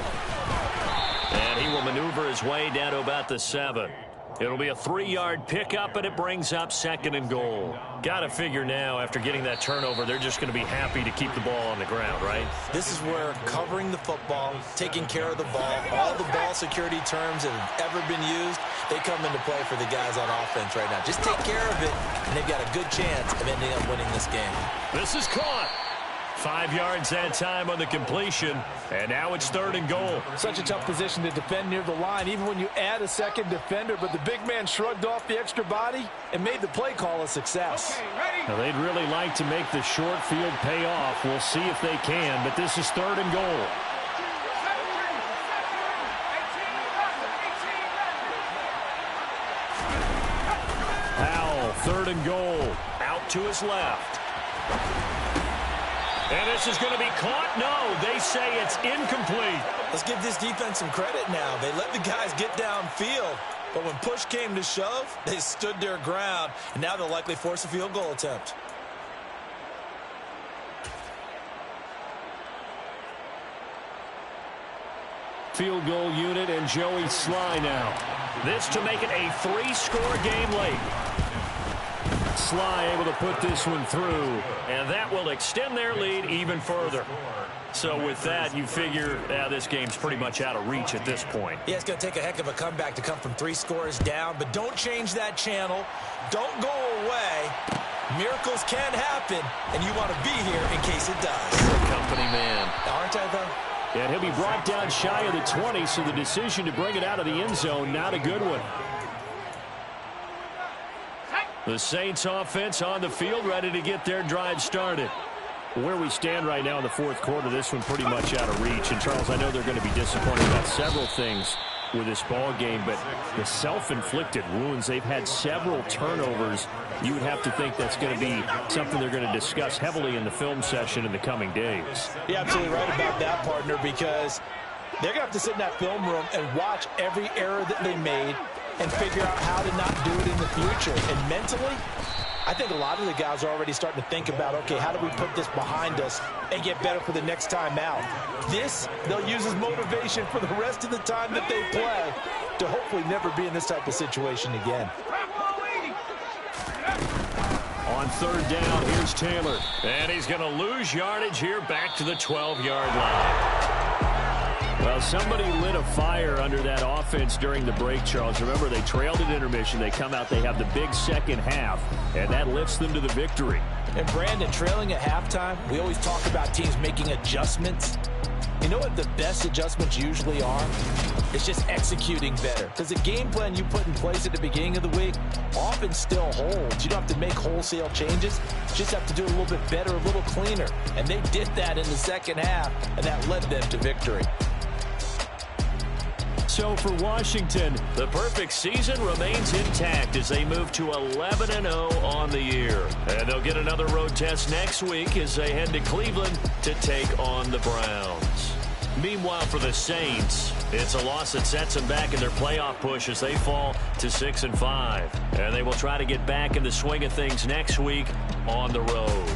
And And he will maneuver his way down to about the 7. It'll be a 3-yard pickup, and it brings up 2nd and goal. Got to figure now, after getting that turnover, they're just going to be happy to keep the ball on the ground, right? This is where covering the football, taking care of the ball, all the ball security terms that have ever been used, they come into play for the guys on offense right now. Just take care of it, and they've got a good chance of ending up winning this game. This is caught. 5 yards that time on the completion, and now it's 3rd and goal. Such a tough position to defend near the line, even when you add a second defender, but the big man shrugged off the extra body and made the play call a success. Now, they'd really like to make the short field pay off. We'll see if they can, but this is 3rd and goal. Powell, 3rd and goal. Out to his left. And this is going to be caught? No, they say it's incomplete. Let's give this defense some credit now. They let the guys get downfield, but when push came to shove, they stood their ground, and now they'll likely force a field goal attempt. Field goal unit and Joey Sly now. This to make it a 3-score game late. Sly able to put this one through. And that will extend their lead even further. So with that, you figure this game's pretty much out of reach at this point. Yeah, it's going to take a heck of a comeback to come from 3 scores down, but don't change that channel. Don't go away. Miracles can happen, and you want to be here in case it does. You're a company man. Aren't I, though? And he'll be brought down shy of the 20, so the decision to bring it out of the end zone, not a good one. The Saints offense on the field, ready to get their drive started. Where we stand right now in the 4th quarter, this one pretty much out of reach. And, Charles, I know they're going to be disappointed about several things with this ball game, but the self-inflicted wounds, they've had several turnovers. You would have to think that's going to be something they're going to discuss heavily in the film session in the coming days. You're absolutely right about that, partner, because they're going to have to sit in that film room and watch every error that they made and figure out how to not do it in the future. And mentally, I think a lot of the guys are already starting to think about, okay, how do we put this behind us and get better for the next time out? This, they'll use as motivation for the rest of the time that they play to hopefully never be in this type of situation again. On 3rd down, here's Taylor. And he's going to lose yardage here back to the 12-yard line. Well, somebody lit a fire under that offense during the break, Charles. Remember, they trailed at intermission. They come out, they have the big second half, and that lifts them to the victory. And, Brandon, trailing at halftime, we always talk about teams making adjustments. You know what the best adjustments usually are? It's just executing better. Because the game plan you put in place at the beginning of the week often still holds. You don't have to make wholesale changes. You just have to do it a little bit better, a little cleaner. And they did that in the second half, and that led them to victory. So for Washington, the perfect season remains intact as they move to 11-0 on the year. And they'll get another road test next week as they head to Cleveland to take on the Browns. Meanwhile, for the Saints, it's a loss that sets them back in their playoff push as they fall to 6-5. And they will try to get back in the swing of things next week on the road.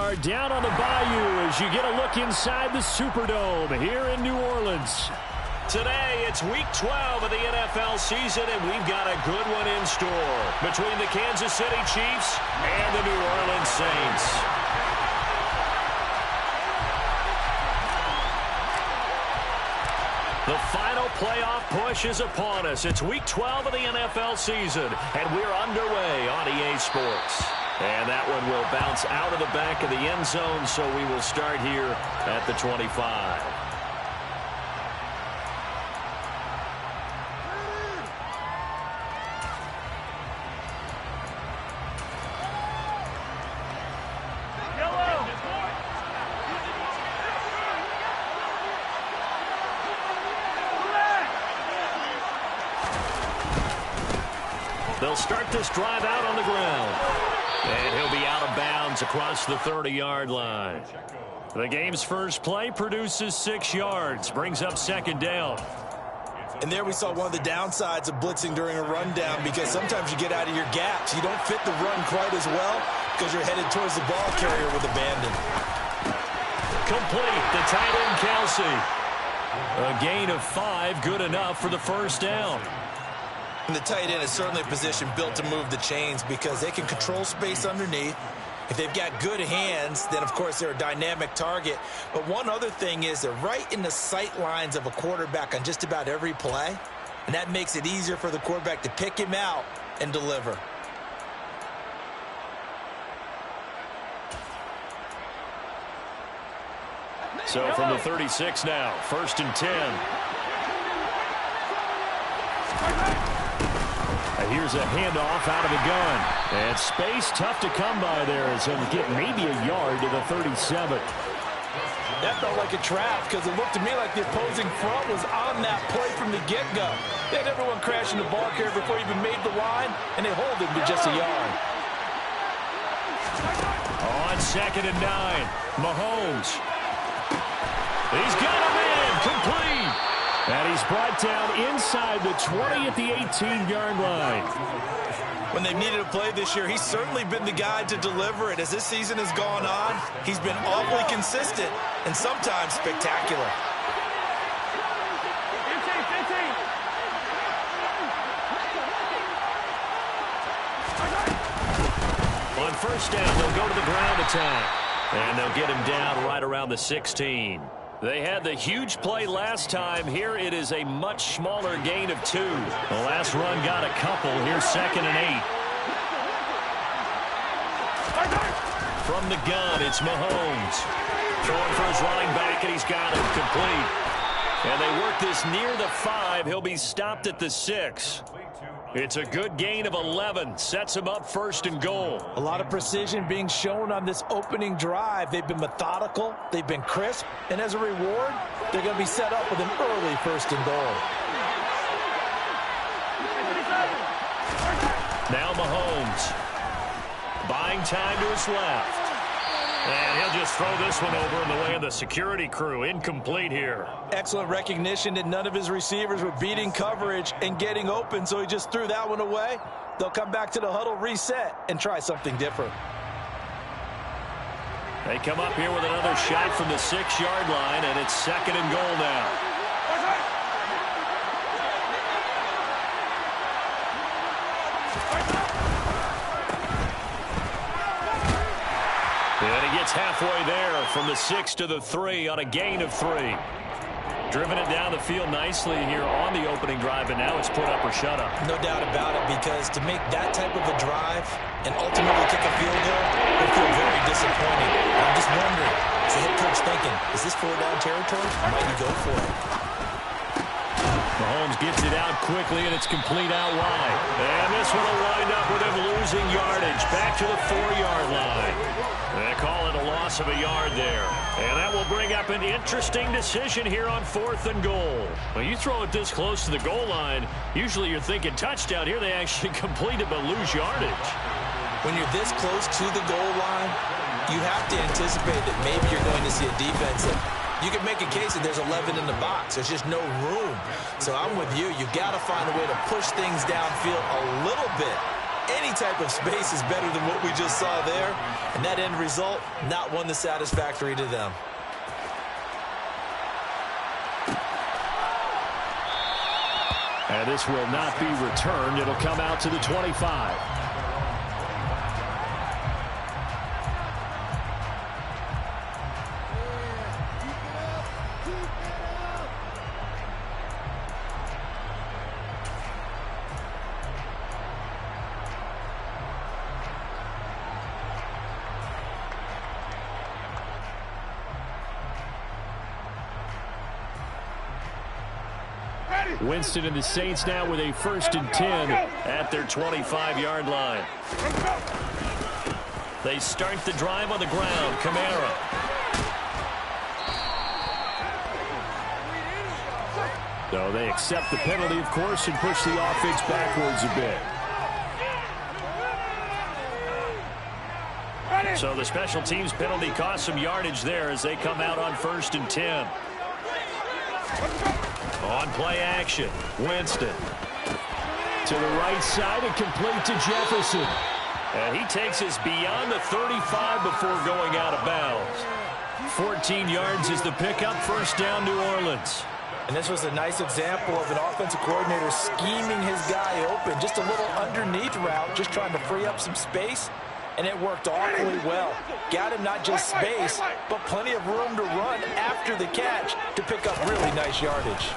are down on the Bayou as you get a look inside the Superdome here in New Orleans. Today, it's Week 12 of the NFL season, and we've got a good one in store between the Kansas City Chiefs and the New Orleans Saints. The final playoff push is upon us. It's Week 12 of the NFL season, and we're underway on EA Sports. And that one will bounce out of the back of the end zone, so we will start here at the 25. They'll start this drive out on the ground. And he'll be out of bounds across the 30-yard line. The game's first play produces 6 yards, brings up second down. And there we saw one of the downsides of blitzing during a rundown, because sometimes you get out of your gaps. You don't fit the run quite as well because you're headed towards the ball carrier with abandon. Complete, the tight end Kelsey. A gain of 5, good enough for the first down. And the tight end is certainly a position built to move the chains because they can control space underneath. If they've got good hands, then, of course, they're a dynamic target. But one other thing is they're right in the sight lines of a quarterback on just about every play, and that makes it easier for the quarterback to pick him out and deliver. So from the 36 now, 1st and 10. Here's a handoff out of the gun. And space tough to come by there as he'll get maybe a yard to the 37. That felt like a trap because it looked to me like the opposing front was on that play from the get-go. They had everyone crashing the ball carrier before he even made the line, and they hold him to just a yard. On 2nd and 9, Mahomes. He's got him in, complete. And he's brought down inside the 20 at the 18-yard line. When they've needed a play this year, he's certainly been the guy to deliver it. As this season has gone on, he's been awfully consistent and sometimes spectacular. On first down, they'll go to the ground attack. And they'll get him down right around the 16. They had the huge play last time. Here it is a much smaller gain of 2. The last run got a couple. Here's 2nd and 8. From the gun, it's Mahomes. Throwing for his running back, and he's got him complete. And they work this near the 5. He'll be stopped at the 6. It's a good gain of 11. Sets him up 1st and goal. A lot of precision being shown on this opening drive. They've been methodical. They've been crisp. And as a reward, they're going to be set up with an early 1st and goal. Now Mahomes. Buying time to his left. And he'll just throw this one over in the way of the security crew. Incomplete here. Excellent recognition that none of his receivers were beating coverage and getting open, so he just threw that one away. They'll come back to the huddle, reset, and try something different. They come up here with another shot from the 6-yard line, and it's 2nd and goal now. And he gets halfway there from the 6 to the 3 on a gain of 3. Driven it down the field nicely here on the opening drive, and now it's put up or shut up. No doubt about it, because to make that type of a drive and ultimately kick a field goal would feel very disappointing. I'm just wondering, is the head coach thinking, is this 4-down territory? Might he go for it? Mahomes gets it out quickly, and it's complete out wide. And this one will wind up with him losing yardage back to the 4-yard line. They call it a loss of a yard there. And that will bring up an interesting decision here on 4th and goal. When you throw it this close to the goal line, usually you're thinking touchdown. Here they actually complete it but lose yardage. When you're this close to the goal line, you have to anticipate that maybe you're going to see a defense that you can make a case that there's 11 in the box. There's just no room. So I'm with you. You've got to find a way to push things downfield a little bit Any type of space is better than what we just saw there. And that end result, not one that's satisfactory to them. And this will not be returned. It'll come out to the 25. Winston and the Saints now with a 1st and 10 at their 25-yard line. They start the drive on the ground. Kamara. So they accept the penalty, of course, and push the offense backwards a bit. So the special teams penalty cost some yardage there as they come out on 1st and 10. On play action, Winston. To the right side and complete to Jefferson. And he takes us beyond the 35 before going out of bounds. 14 yards is the pickup, 1st down, New Orleans. And this was a nice example of an offensive coordinator scheming his guy open. Just a little underneath route, just trying to free up some space. And it worked awfully well. Got him not just space, but plenty of room to run after the catch to pick up really nice yardage.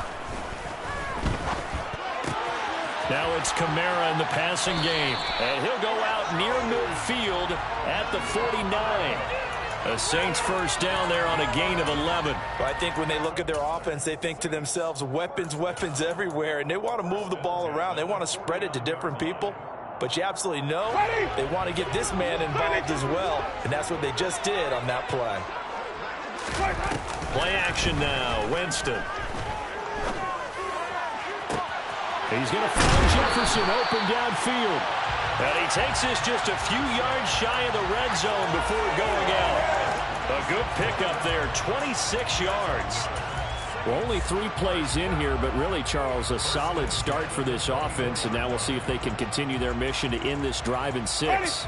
Now it's Kamara in the passing game. And he'll go out near midfield at the 49. The Saints 1st down there on a gain of 11. Well, I think when they look at their offense, they think to themselves, weapons, weapons everywhere. And they want to move the ball around. They want to spread it to different people. But you absolutely know they want to get this man involved as well. And that's what they just did on that play. Play action now. Winston. He's going to find Jefferson open downfield. And he takes this just a few yards shy of the red zone before going out. A good pickup there, 26 yards. Well, only 3 plays in here, but really, Charles, a solid start for this offense. And now we'll see if they can continue their mission to end this drive in 6.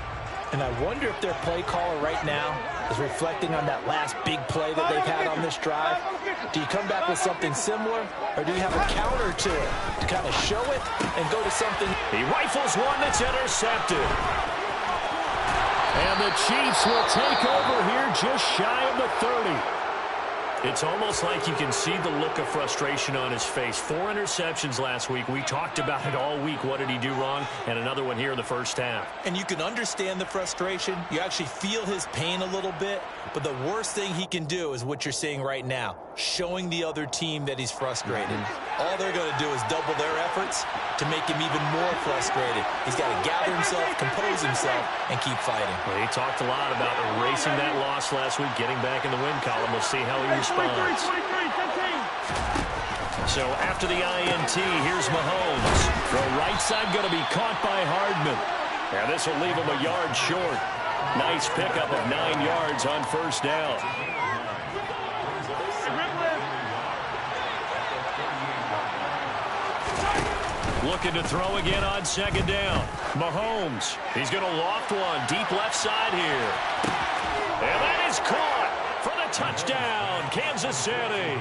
And I wonder if their play caller right now is reflecting on that last big play that they've had on this drive. Do you come back with something similar, or do you have a counter to it to kind of show it and go to something? He rifles one that's intercepted. And the Chiefs will take over here just shy of the 30. It's almost like you can see the look of frustration on his face. 4 interceptions last week. We talked about it all week. What did he do wrong? And another one here in the 1st half. And you can understand the frustration. You actually feel his pain a little bit. But the worst thing he can do is what you're seeing right now, showing the other team that he's frustrated. All they're going to do is double their efforts to make him even more frustrated. He's got to gather himself, compose himself, and keep fighting. Well, he talked a lot about erasing that loss last week, getting back in the win column. We'll see how he responds. So after the INT, here's Mahomes. The right side going to be caught by Hardman. And this will leave him a yard short. Nice pickup of 9 yards on 1st down. Looking to throw again on 2nd down. Mahomes, he's going to loft one deep left side here. And that is caught for the touchdown, Kansas City.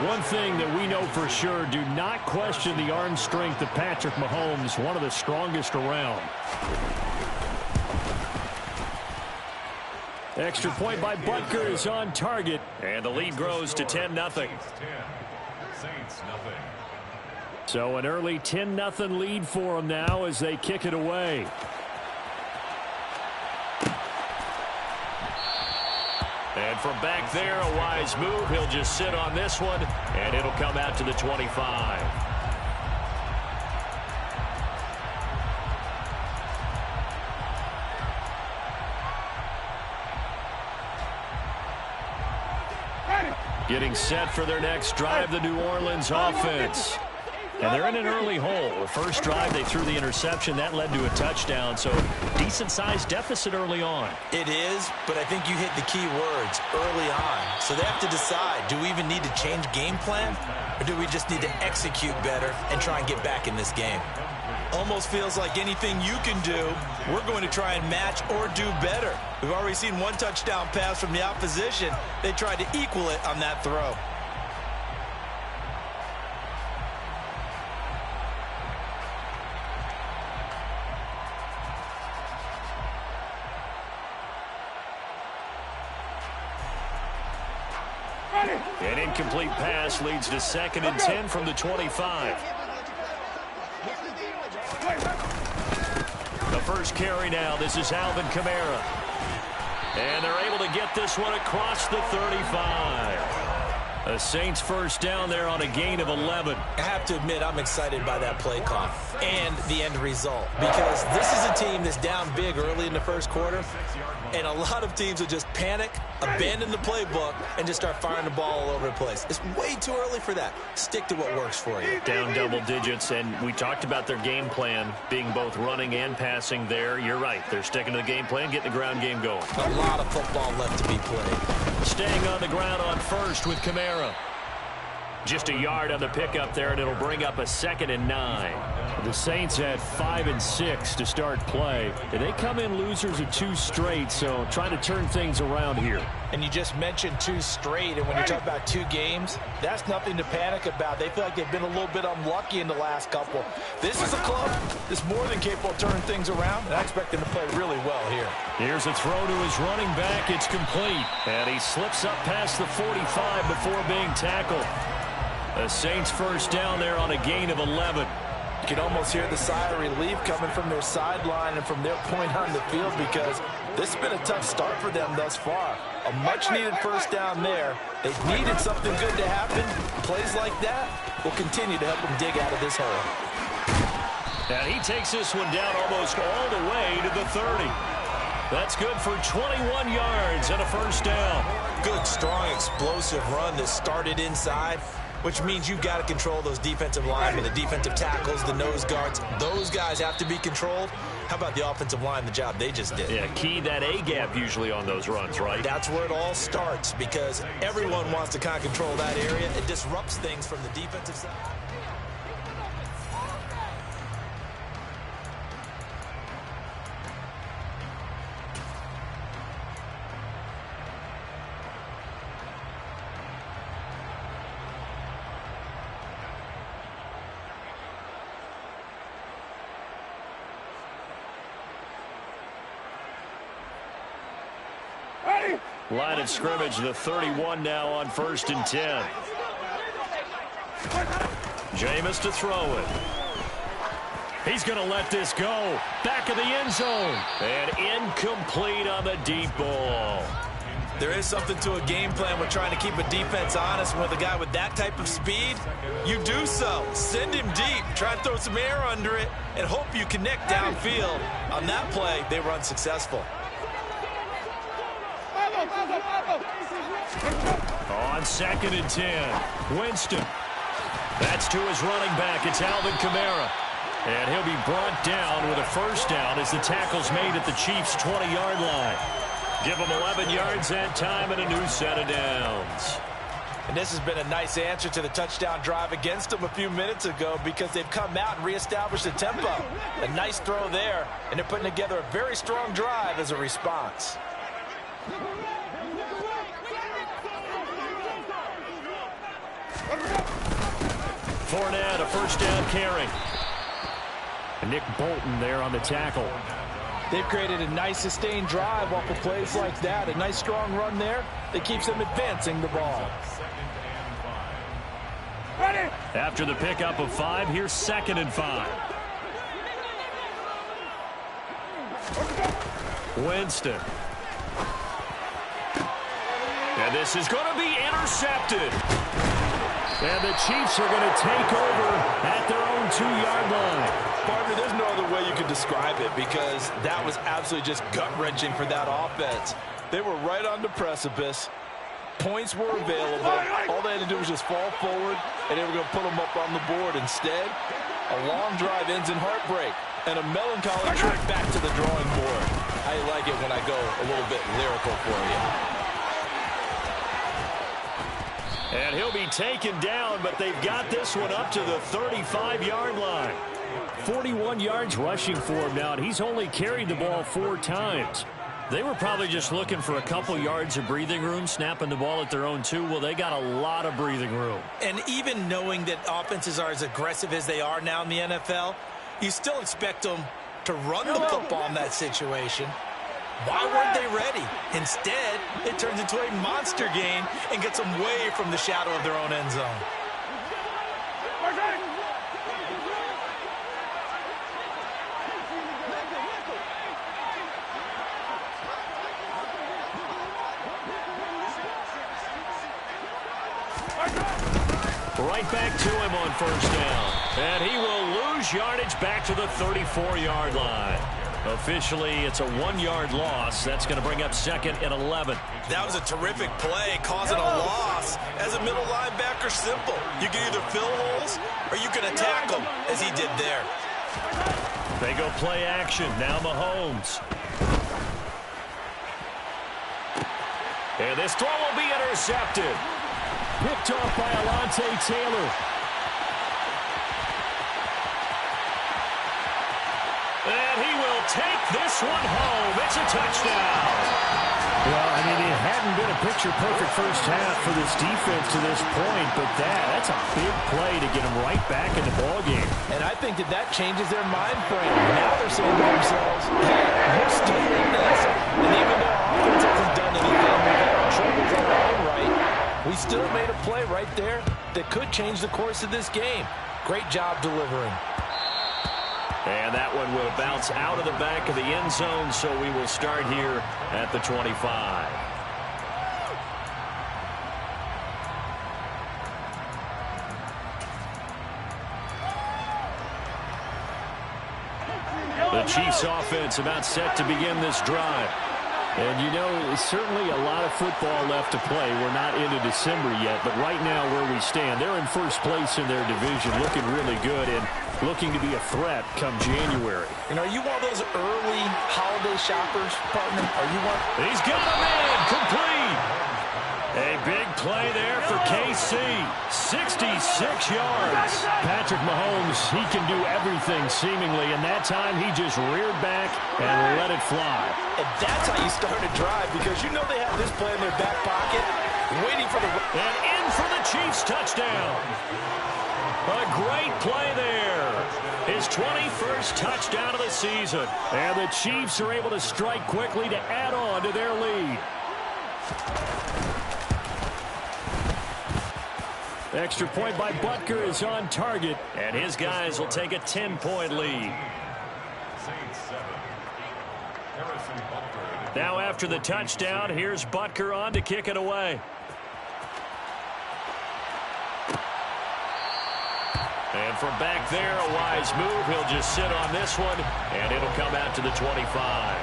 One thing that we know for sure, do not question the arm strength of Patrick Mahomes, one of the strongest around. Extra point by Butker is on target. And the lead grows to 10-0. Saints nothing. So an early 10-0 lead for them now as they kick it away. And from back there, a wise move. He'll just sit on this one, and it'll come out to the 25. Getting set for their next drive, the New Orleans offense. And they're in an early hole. The first drive, they threw the interception. That led to a touchdown, so decent-sized deficit early on. It is, but I think you hit the key words early on. So they have to decide, do we even need to change game plan, or do we just need to execute better and try and get back in this game? Almost feels like anything you can do, we're going to try and match or do better. We've already seen one touchdown pass from the opposition. They tried to equal it on that throw. An incomplete pass leads to 2nd and 10 from the 25. The first carry now. This is Alvin Kamara. And they're able to get this one across the 35. The Saints first down there on a gain of 11. I have to admit, I'm excited by that play call and the end result, because this is a team that's down big early in the first quarter, and a lot of teams will just panic, abandon the playbook, and just start firing the ball all over the place. It's way too early for that. Stick to what works for you. Down double digits, and we talked about their game plan being both running and passing there. You're right. They're sticking to the game plan, getting the ground game going. A lot of football left to be played. Staying on the ground on first with Kamara. Just a yard on the pickup there, and it'll bring up a 2nd and 9. The Saints had 5 and 6 to start play. They come in losers of 2 straight, so trying to turn things around here. And you just mentioned 2 straight, and when you talk about 2 games, that's nothing to panic about. They feel like they've been a little bit unlucky in the last couple. This is a club that's more than capable of turning things around, and I expect them to play really well here. Here's a throw to his running back. It's complete. And he slips up past the 45 before being tackled. The Saints first down there on a gain of 11. You can almost hear the sigh of relief coming from their sideline and from their point on the field, because this has been a tough start for them thus far. A much-needed first down there. They've needed something good to happen. Plays like that will continue to help them dig out of this hole. And he takes this one down almost all the way to the 30. That's good for 21 yards and a first down. Good, strong, explosive run that started inside, which means you've got to control those defensive linemen, the defensive tackles, the nose guards. Those guys have to be controlled. How about the offensive line, the job they just did? Yeah, key that A-gap usually on those runs, right? That's where it all starts, because everyone wants to kind of control that area. It disrupts things from the defensive side. Line of scrimmage, the 31 now on 1st and 10. Jameis to throw it. He's going to let this go. Back of the end zone. And incomplete on the deep ball. There is something to a game plan with trying to keep a defense honest. With a guy with that type of speed, you do so. Send him deep. Try to throw some air under it and hope you connect downfield. On that play, they were unsuccessful. On 2nd and 10, Winston. That's to his running back. It's Alvin Kamara. And he'll be brought down with a first down as the tackle's made at the Chiefs' 20-yard line. Give them 11 yards that time and a new set of downs. And this has been a nice answer to the touchdown drive against them a few minutes ago, because they've come out and reestablished the tempo. A nice throw there, and they're putting together a very strong drive as a response. Fournette, a first down carry. And Nick Bolton there on the tackle. They've created a nice sustained drive off of plays like that. A nice strong run there that keeps them advancing the ball. After the pickup of 5, here's 2nd and 5. Winston. And this is going to be intercepted. And the Chiefs are going to take over at their own 2-yard line. Partner, there's no other way you could describe it, because that was absolutely just gut-wrenching for that offense. They were right on the precipice. Points were available. All they had to do was just fall forward, and they were going to put them up on the board. Instead, a long drive ends in heartbreak and a melancholy trip back to the drawing board. I like it when I go a little bit lyrical for you. And he'll be taken down, but they've got this one up to the 35-yard line. 41 yards rushing for him now, and he's only carried the ball 4 times. They were probably just looking for a couple yards of breathing room, snapping the ball at their own 2. Well, they got a lot of breathing room. And even knowing that offenses are as aggressive as they are now in the NFL, you still expect them to run the football in that situation. Why weren't they ready? Instead, it turns into a monster game and gets them way from the shadow of their own end zone. Right back to him on first down. And he will lose yardage back to the 34-yard line. Officially, it's a 1-yard loss. That's going to bring up 2nd and 11. That was a terrific play, causing a loss. As a middle linebacker, simple. You can either fill holes or you can attack them, as he did there. They go play action. Now Mahomes. And this throw will be intercepted. Picked off by Alontae Taylor. And he will take this one home. It's a touchdown. Well, I mean, it hadn't been a picture-perfect first half for this defense to this point, but that's a big play to get them right back in the ballgame. And I think that changes their mind frame. Now they're saying to themselves, hey, we're still in this. And even though our offense hasn't done anything, we've had our troubles on our own right, we still made a play right there that could change the course of this game. Great job delivering. And that one will bounce out of the back of the end zone, so we will start here at the 25. The Chiefs offense about set to begin this drive. And, you know, certainly a lot of football left to play. We're not into December yet, but right now where we stand, they're in first place in their division, looking really good and looking to be a threat come January. And are you one of those early holiday shoppers, partner? Are you one? He's got a man complete. A big play there for KC. 66 yards. Patrick Mahomes, he can do everything seemingly, and that time he just reared back and let it fly. And that's how you start a drive, because you know they have this play in their back pocket, waiting for the... And in for the Chiefs touchdown. A great play there. His 21st touchdown of the season. And the Chiefs are able to strike quickly to add on to their lead. Extra point by Butker is on target. And his guys will take a 10-point lead. Now after the touchdown, here's Butker on to kick it away. And from back there, a wise move. He'll just sit on this one, and it'll come out to the 25.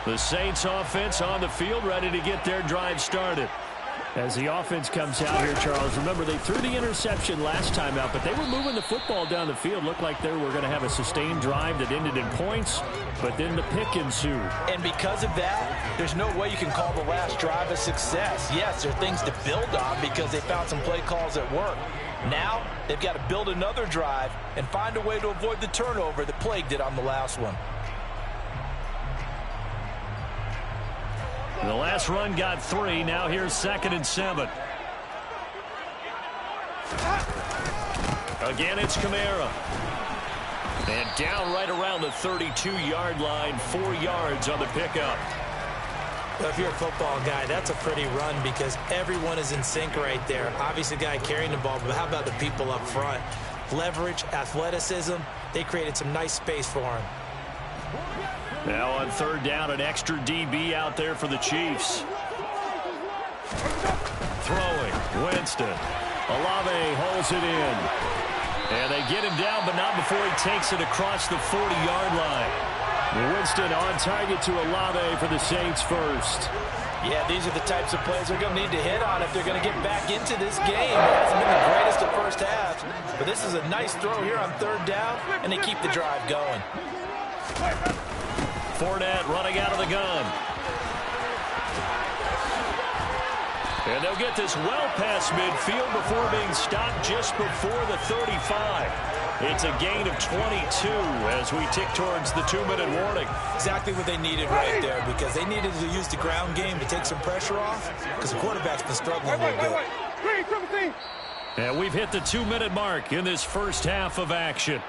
The Saints offense on the field, ready to get their drive started. As the offense comes out here, Charles, remember they threw the interception last time out, but they were moving the football down the field. Looked like they were going to have a sustained drive that ended in points, but then the pick ensued. And because of that, there's no way you can call the last drive a success. Yes, there are things to build on because they found some play calls that work. Now, they've got to build another drive and find a way to avoid the turnover that plagued it on the last one. The last run got 3. Now here's 2nd and 7. Again, it's Kamara. And down right around the 32-yard line, 4 yards on the pickup. Well, if you're a football guy, that's a pretty run because everyone is in sync right there. Obviously, the guy carrying the ball, but how about the people up front? Leverage, athleticism, they created some nice space for him. Now on 3rd down, an extra DB out there for the Chiefs. Throwing, Winston. Olave holds it in. And they get him down, but not before he takes it across the 40-yard line. Winston on target to Olave for the Saints first. Yeah, these are the types of plays they're going to need to hit on if they're going to get back into this game. It hasn't been the greatest of first halves, but this is a nice throw here on 3rd down, and they keep the drive going. Fournette running out of the gun. And they'll get this well past midfield before being stopped just before the 35. It's a gain of 22 as we tick towards the 2-minute warning. Exactly what they needed right there, because they needed to use the ground game to take some pressure off, because the quarterback's been struggling a little bit. And we've hit the 2-minute mark in this first half of action.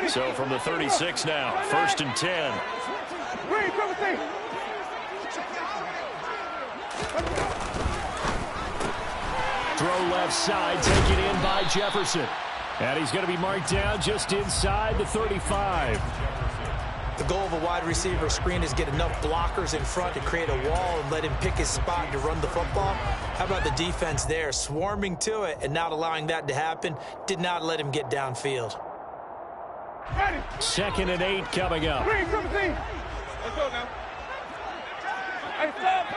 So from the 36 now, 1st and 10. Throw left side, taken in by Jefferson. And he's going to be marked down just inside the 35. The goal of a wide receiver screen is get enough blockers in front to create a wall and let him pick his spot to run the football. How about the defense there, swarming to it and not allowing that to happen? Did not let him get downfield. 2nd and 8 coming up. Let's go now. Hey, stop.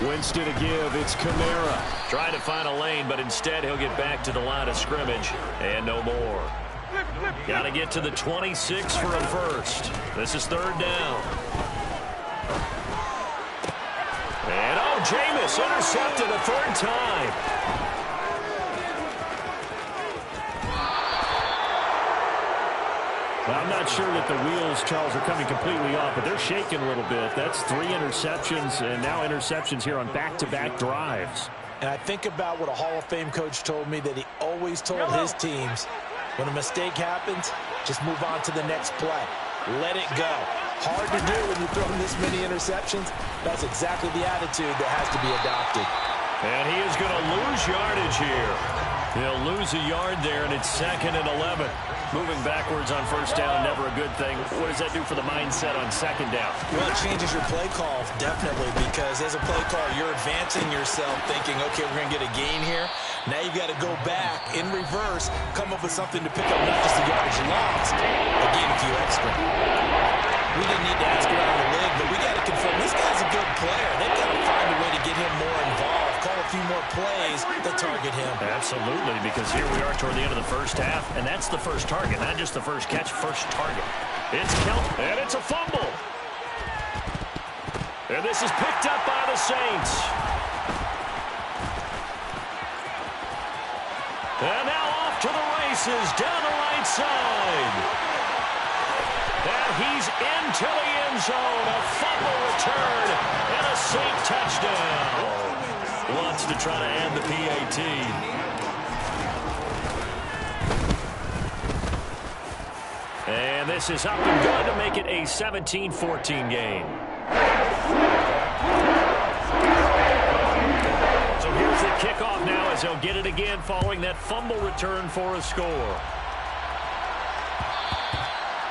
Winston to give. It's Kamara. Trying to find a lane, but instead he'll get back to the line of scrimmage. And no more. Got to get to the 26 for a first. This is 3rd down. And Jameis intercepted a 3rd time. Well, I'm not sure that the wheels, Charles, are coming completely off, but they're shaking a little bit. That's 3 interceptions, and now interceptions here on back-to-back drives. And I think about what a Hall of Fame coach told me, that he always told his teams, when a mistake happens, just move on to the next play. Let it go. Hard to do when you throw this many interceptions. That's exactly the attitude that has to be adopted. And he is going to lose yardage here. He'll lose a yard there, and it's 2nd and 11. Moving backwards on 1st down, never a good thing. What does that do for the mindset on 2nd down? Well, it changes your play call, definitely, because as a play caller, you're advancing yourself thinking, okay, we're going to get a gain here. Now you've got to go back in reverse, come up with something to pick up not just the yardage lost, but gain a few extra. We didn't need to ask around the league, but we got to confirm this guy's a good player. They've got to find a way to get him more involved, call a few more plays that target him. Absolutely, because here we are toward the end of the first half, and that's the first target, not just the first catch, first target. It's Kelton, and it's a fumble. And this is picked up by the Saints. And now off to the races down the right side. And he's into the end zone. A fumble return and a Saint touchdown. Wants to try to add the PAT. And this is up and good to make it a 17-14 game. So here's the kickoff now as they'll get it again following that fumble return for a score.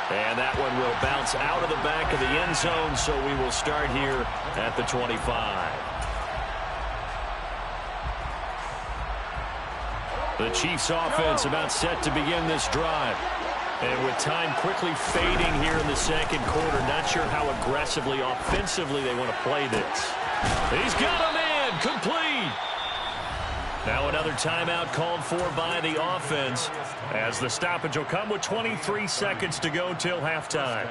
And that one will bounce out of the back of the end zone, so we will start here at the 25. The Chiefs offense about set to begin this drive. And with time quickly fading here in the 2nd quarter, not sure how aggressively, offensively they want to play this. He's got a man, complete. Now another timeout called for by the offense, as the stoppage will come with 23 seconds to go till halftime.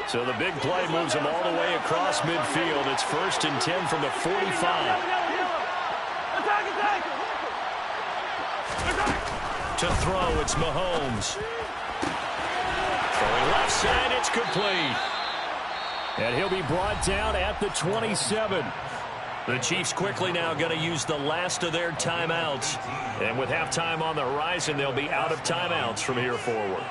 So the big play moves them all the way across midfield. It's 1st and 10 from the 45. To throw, it's Mahomes. Throwing left side, it's complete. And he'll be brought down at the 27. The Chiefs quickly now going to use the last of their timeouts. And with halftime on the horizon, they'll be out of timeouts from here forward.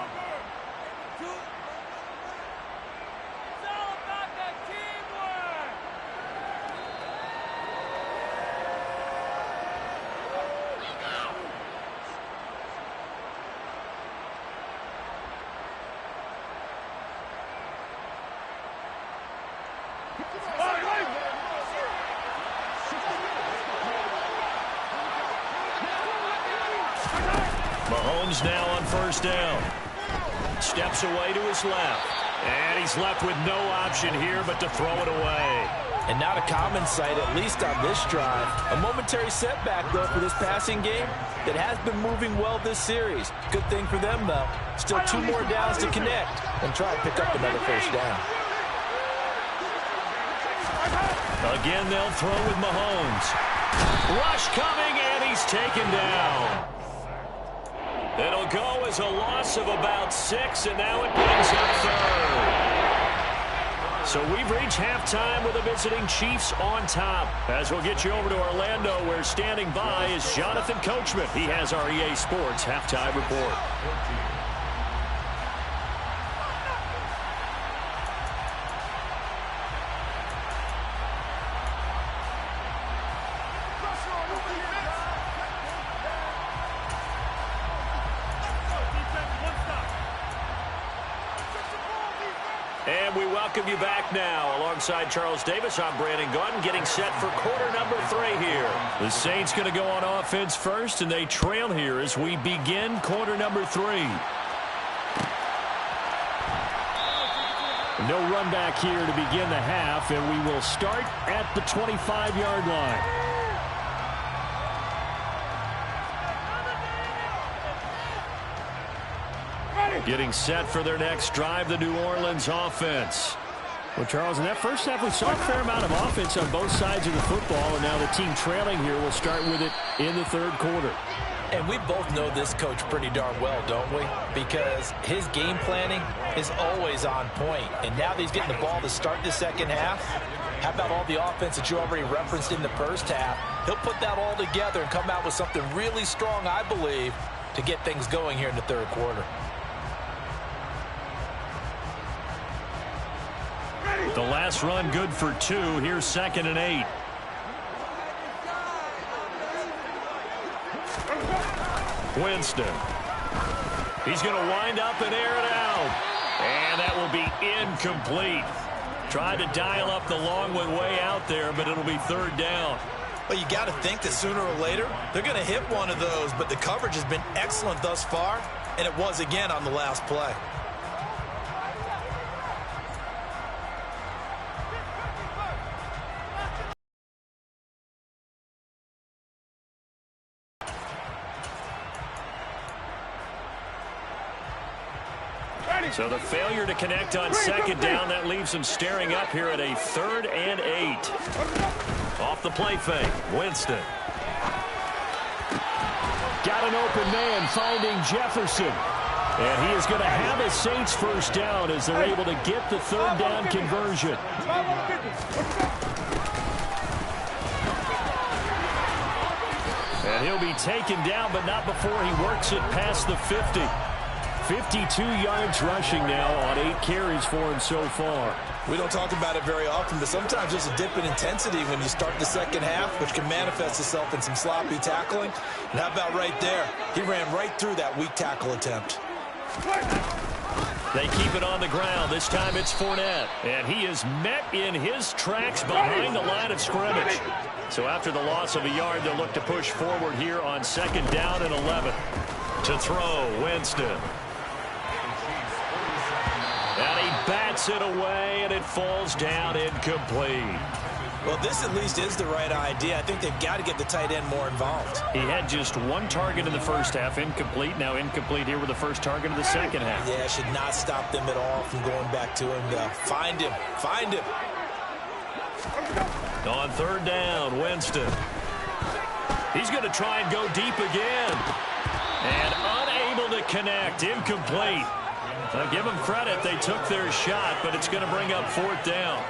Mahomes now on first down. Steps away to his left. And he's left with no option here but to throw it away. And not a common sight, at least on this drive. A momentary setback, though, for this passing game that has been moving well this series. Good thing for them, though. Still 2 more downs to connect and try to pick up another first down. Again, they'll throw with Mahomes. Rush coming, and he's taken down. It'll go as a loss of about 6, and now it brings up third. So we've reached halftime with the visiting Chiefs on top. As we'll get you over to Orlando, where standing by is Jonathan Coachman. He has our EA Sports halftime report. And we welcome you back now. Alongside Charles Davis, I'm Brandon Gaudin, getting set for quarter number 3 here. The Saints going to go on offense first, and they trail here as we begin quarter number 3. No run back here to begin the half, and we will start at the 25-yard line. Getting set for their next drive, the New Orleans offense. Well, Charles, in that first half, we saw a fair amount of offense on both sides of the football, and now the team trailing here will start with it in the third quarter. And we both know this coach pretty darn well, don't we? Because his game planning is always on point. And now that he's getting the ball to start the second half, how about all the offense that you already referenced in the first half? He'll put that all together and come out with something really strong, I believe, to get things going here in the third quarter. The last run good for 2. Here's 2nd and 8. Winston. He's going to wind up and air it out. And that will be incomplete. Tried to dial up the long one way out there, but it'll be 3rd down. Well, you got to think that sooner or later, they're going to hit one of those, but the coverage has been excellent thus far, and it was again on the last play. So the failure to connect on 2nd down, that leaves them staring up here at a 3rd and 8. Off the play fake, Winston. Got an open man finding Jefferson. And he is going to have a Saints first down as they're able to get the 3rd down conversion. And he'll be taken down, but not before he works it past the 50. 52 yards rushing now on 8 carries for him so far. We don't talk about it very often, but sometimes there's a dip in intensity when you start the second half, which can manifest itself in some sloppy tackling. And how about right there? He ran right through that weak tackle attempt. They keep it on the ground. This time it's Fournette. And he is met in his tracks behind the line of scrimmage. So after the loss of a yard, they'll look to push forward here on 2nd down and 11. To throw, Winston. And he bats it away, and it falls down incomplete. Well, this at least is the right idea. I think they've got to get the tight end more involved. He had just 1 target in the first half, incomplete. Now incomplete here with the first target of the second half. Yeah, should not stop them at all from going back to him, though. Find him. Find him. On 3rd down, Winston. He's going to try and go deep again. And unable to connect. Incomplete. I'll give them credit. They took their shot, but it's going to bring up 4th down.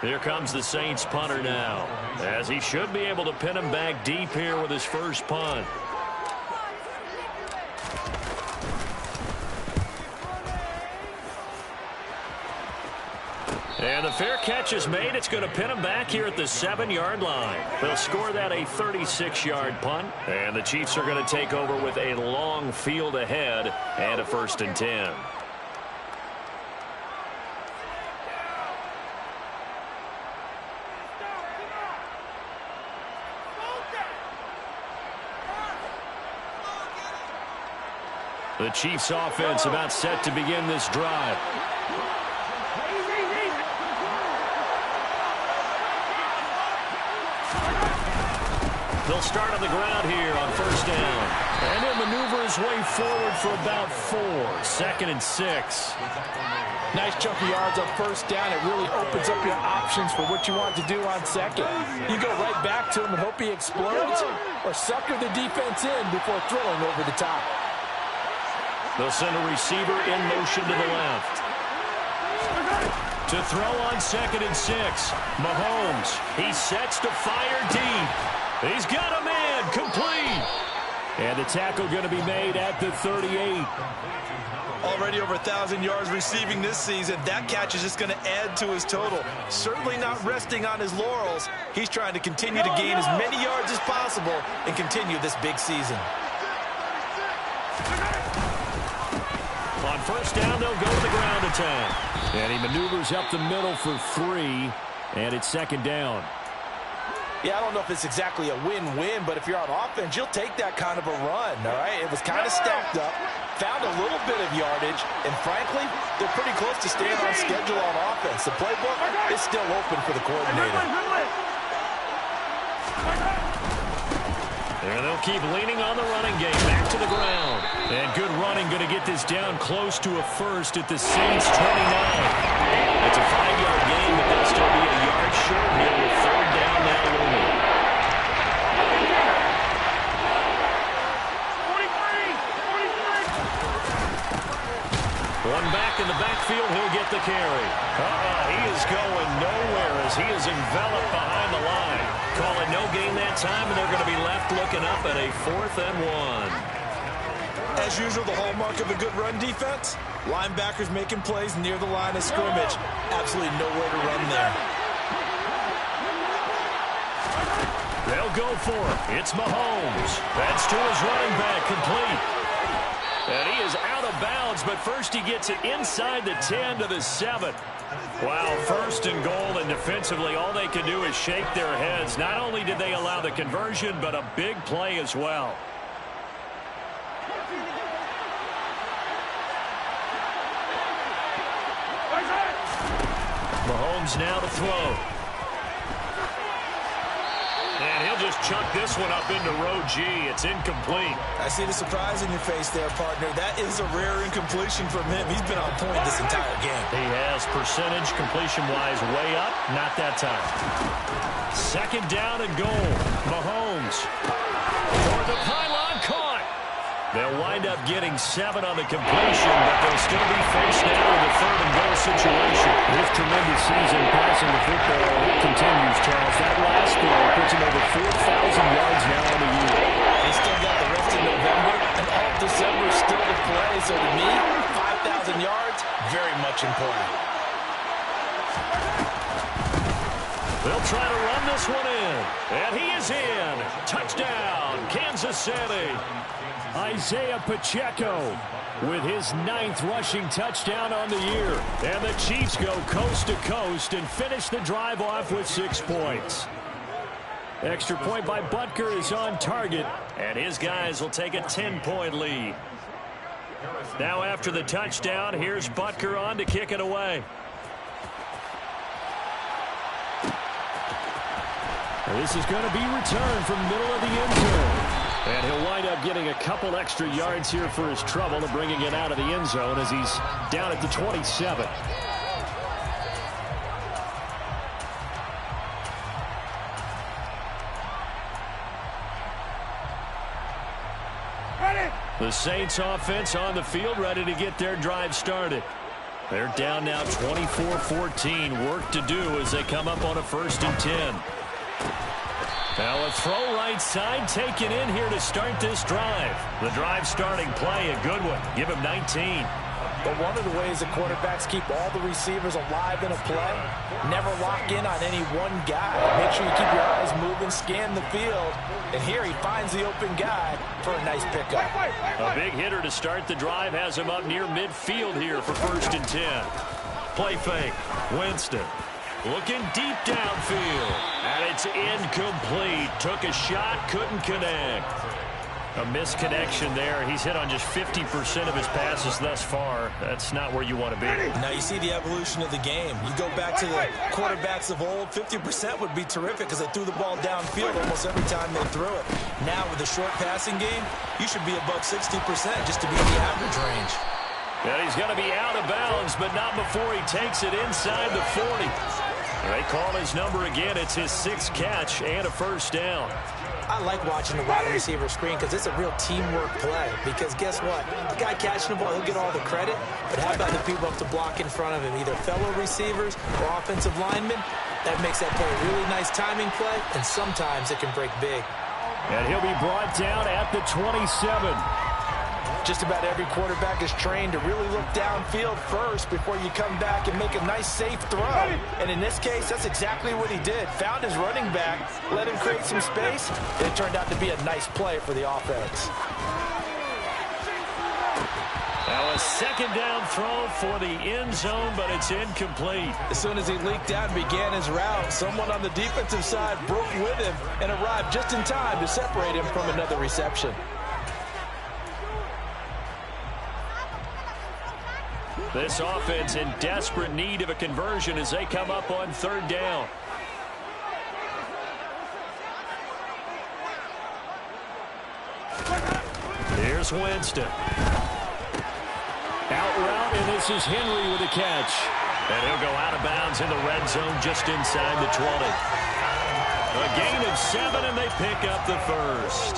Here comes the Saints punter now, as he should be able to pin him back deep here with his first punt. And the fair catch is made. It's going to pin him back here at the 7-yard line. They'll score that a 36-yard punt. And the Chiefs are going to take over with a long field ahead and a 1st and 10. The Chiefs offense about set to begin this drive. They'll start on the ground here on first down. And he'll maneuver his way forward for about 4. 2nd and 6. Nice chunk of yards on first down. It really opens up your options for what you want to do on second. You go right back to him and hope he explodes, or sucker the defense in before throwing over the top. They'll send a receiver in motion to the left. To throw on 2nd and 6. Mahomes, he sets to fire deep. He's got a man, complete. And the tackle going to be made at the 38. Already over 1,000 yards receiving this season. That catch is just going to add to his total. Certainly not resting on his laurels. He's trying to continue to gain as many yards as possible and continue this big season. On first down, they'll go to the ground attack. And he maneuvers up the middle for 3. And it's 2nd down. Yeah, I don't know if it's exactly a win-win, but if you're on offense, you'll take that kind of a run, all right? It was kind of stacked up, found a little bit of yardage, and frankly, they're pretty close to staying on schedule on offense. The playbook is still open for the coordinator. And they'll keep leaning on the running game. Back to the ground. And good running, going to get this down close to a first at the Saints 29. It's a 5-yard gain, but they'll still be a yard short here with 3rd down now only. 1 back in the backfield, he'll get the carry. He is going nowhere as he is enveloped behind the line. Call it no gain that time, and they're going to be left looking up at a 4th and 1. As usual, the hallmark of a good run defense, linebackers making plays near the line of scrimmage. Absolutely nowhere to run there. They'll go for it. It's Mahomes. That's to his running back, complete. And he is out of bounds, but first he gets it inside the 10 to the 7. Wow, 1st and goal, and defensively all they can do is shake their heads. Not only did they allow the conversion, but a big play as well. Mahomes now to throw. And he'll just chuck this one up into row G. It's incomplete. I see the surprise in your face there, partner. That is a rare incompletion from him. He's been on point this entire game. He has percentage completion-wise way up. Not that time. 2nd down and goal. Mahomes. Toward the pylon, caught. They'll wind up getting 7 on the completion, but they'll still be faced now with a 3rd and goal situation. This tremendous season passing the football continues, Charles. That last throw puts him over 4,000 yards now on the year. They still got the rest of November and all of December still to play. So to me, 5,000 yards, very much in play. They'll try to run this one in. And he is in. Touchdown, Kansas City. Isaiah Pacheco with his 9th rushing touchdown on the year. And the Chiefs go coast to coast and finish the drive off with 6 points. Extra point by Butker is on target. And his guys will take a 10-point lead. Now after the touchdown, here's Butker on to kick it away. And this is going to be returned from middle of the end zone. And he'll wind up getting a couple extra yards here for his trouble and bringing it out of the end zone as he's down at the 27. The Saints offense on the field, ready to get their drive started. They're down now 24-14. Work to do as they come up on a 1st and 10. Now a throw right side taken in here to start this drive. The drive starting play, a good one. Give him 19. But one of the ways the quarterbacks keep all the receivers alive in a play, never lock in on any one guy. Make sure you keep your eyes moving, scan the field. And here he finds the open guy for a nice pickup. A big hitter to start the drive has him up near midfield here for 1st and 10. Play fake. Winston looking deep downfield. And it's incomplete. Took a shot, couldn't connect. A misconnection there. He's hit on just 50% of his passes thus far. That's not where you want to be. Now you see the evolution of the game. You go back to the quarterbacks of old, 50% would be terrific because they threw the ball downfield almost every time they threw it. Now with the short passing game, you should be above 60% just to be in the average range. And he's going to be out of bounds, but not before he takes it inside the 40. They call his number again. It's his 6th catch and a first down. I like watching the wide receiver screen because it's a real teamwork play. Because guess what? The guy catching the ball, he'll get all the credit. But how about the people up to block in front of him, either fellow receivers or offensive linemen? That makes that play a really nice timing play, and sometimes it can break big. And he'll be brought down at the 27. Just about every quarterback is trained to really look downfield first before you come back and make a nice, safe throw. And in this case, that's exactly what he did. Found his running back, let him create some space, and it turned out to be a nice play for the offense. Now a second down throw for the end zone, but it's incomplete. As soon as he leaked out and began his route, someone on the defensive side broke with him and arrived just in time to separate him from another reception. This offense in desperate need of a conversion as they come up on 3rd down. Here's Winston. Out route, and this is Henry with a catch. And he'll go out of bounds in the red zone just inside the 20. A gain of 7, and they pick up the first.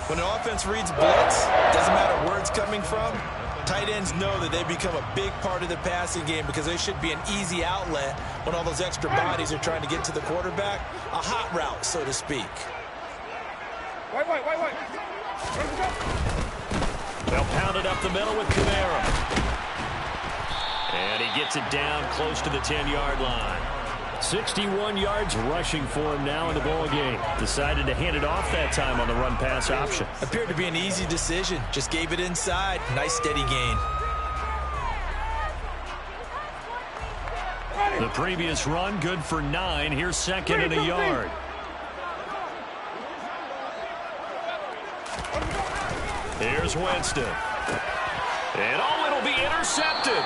When an offense reads blitz, doesn't matter where it's coming from, tight ends know that they become a big part of the passing game because they should be an easy outlet when all those extra bodies are trying to get to the quarterback. A hot route, so to speak. Wait. They'll pound it up the middle with Kamara. And he gets it down close to the 10-yard line. 61 yards rushing for him now in the ball game. Decided to hand it off that time on the run-pass option. Appeared to be an easy decision. Just gave it inside. Nice steady gain. The previous run, good for 9. Here's 2nd and a yard. Here's Winston. And it'll be intercepted.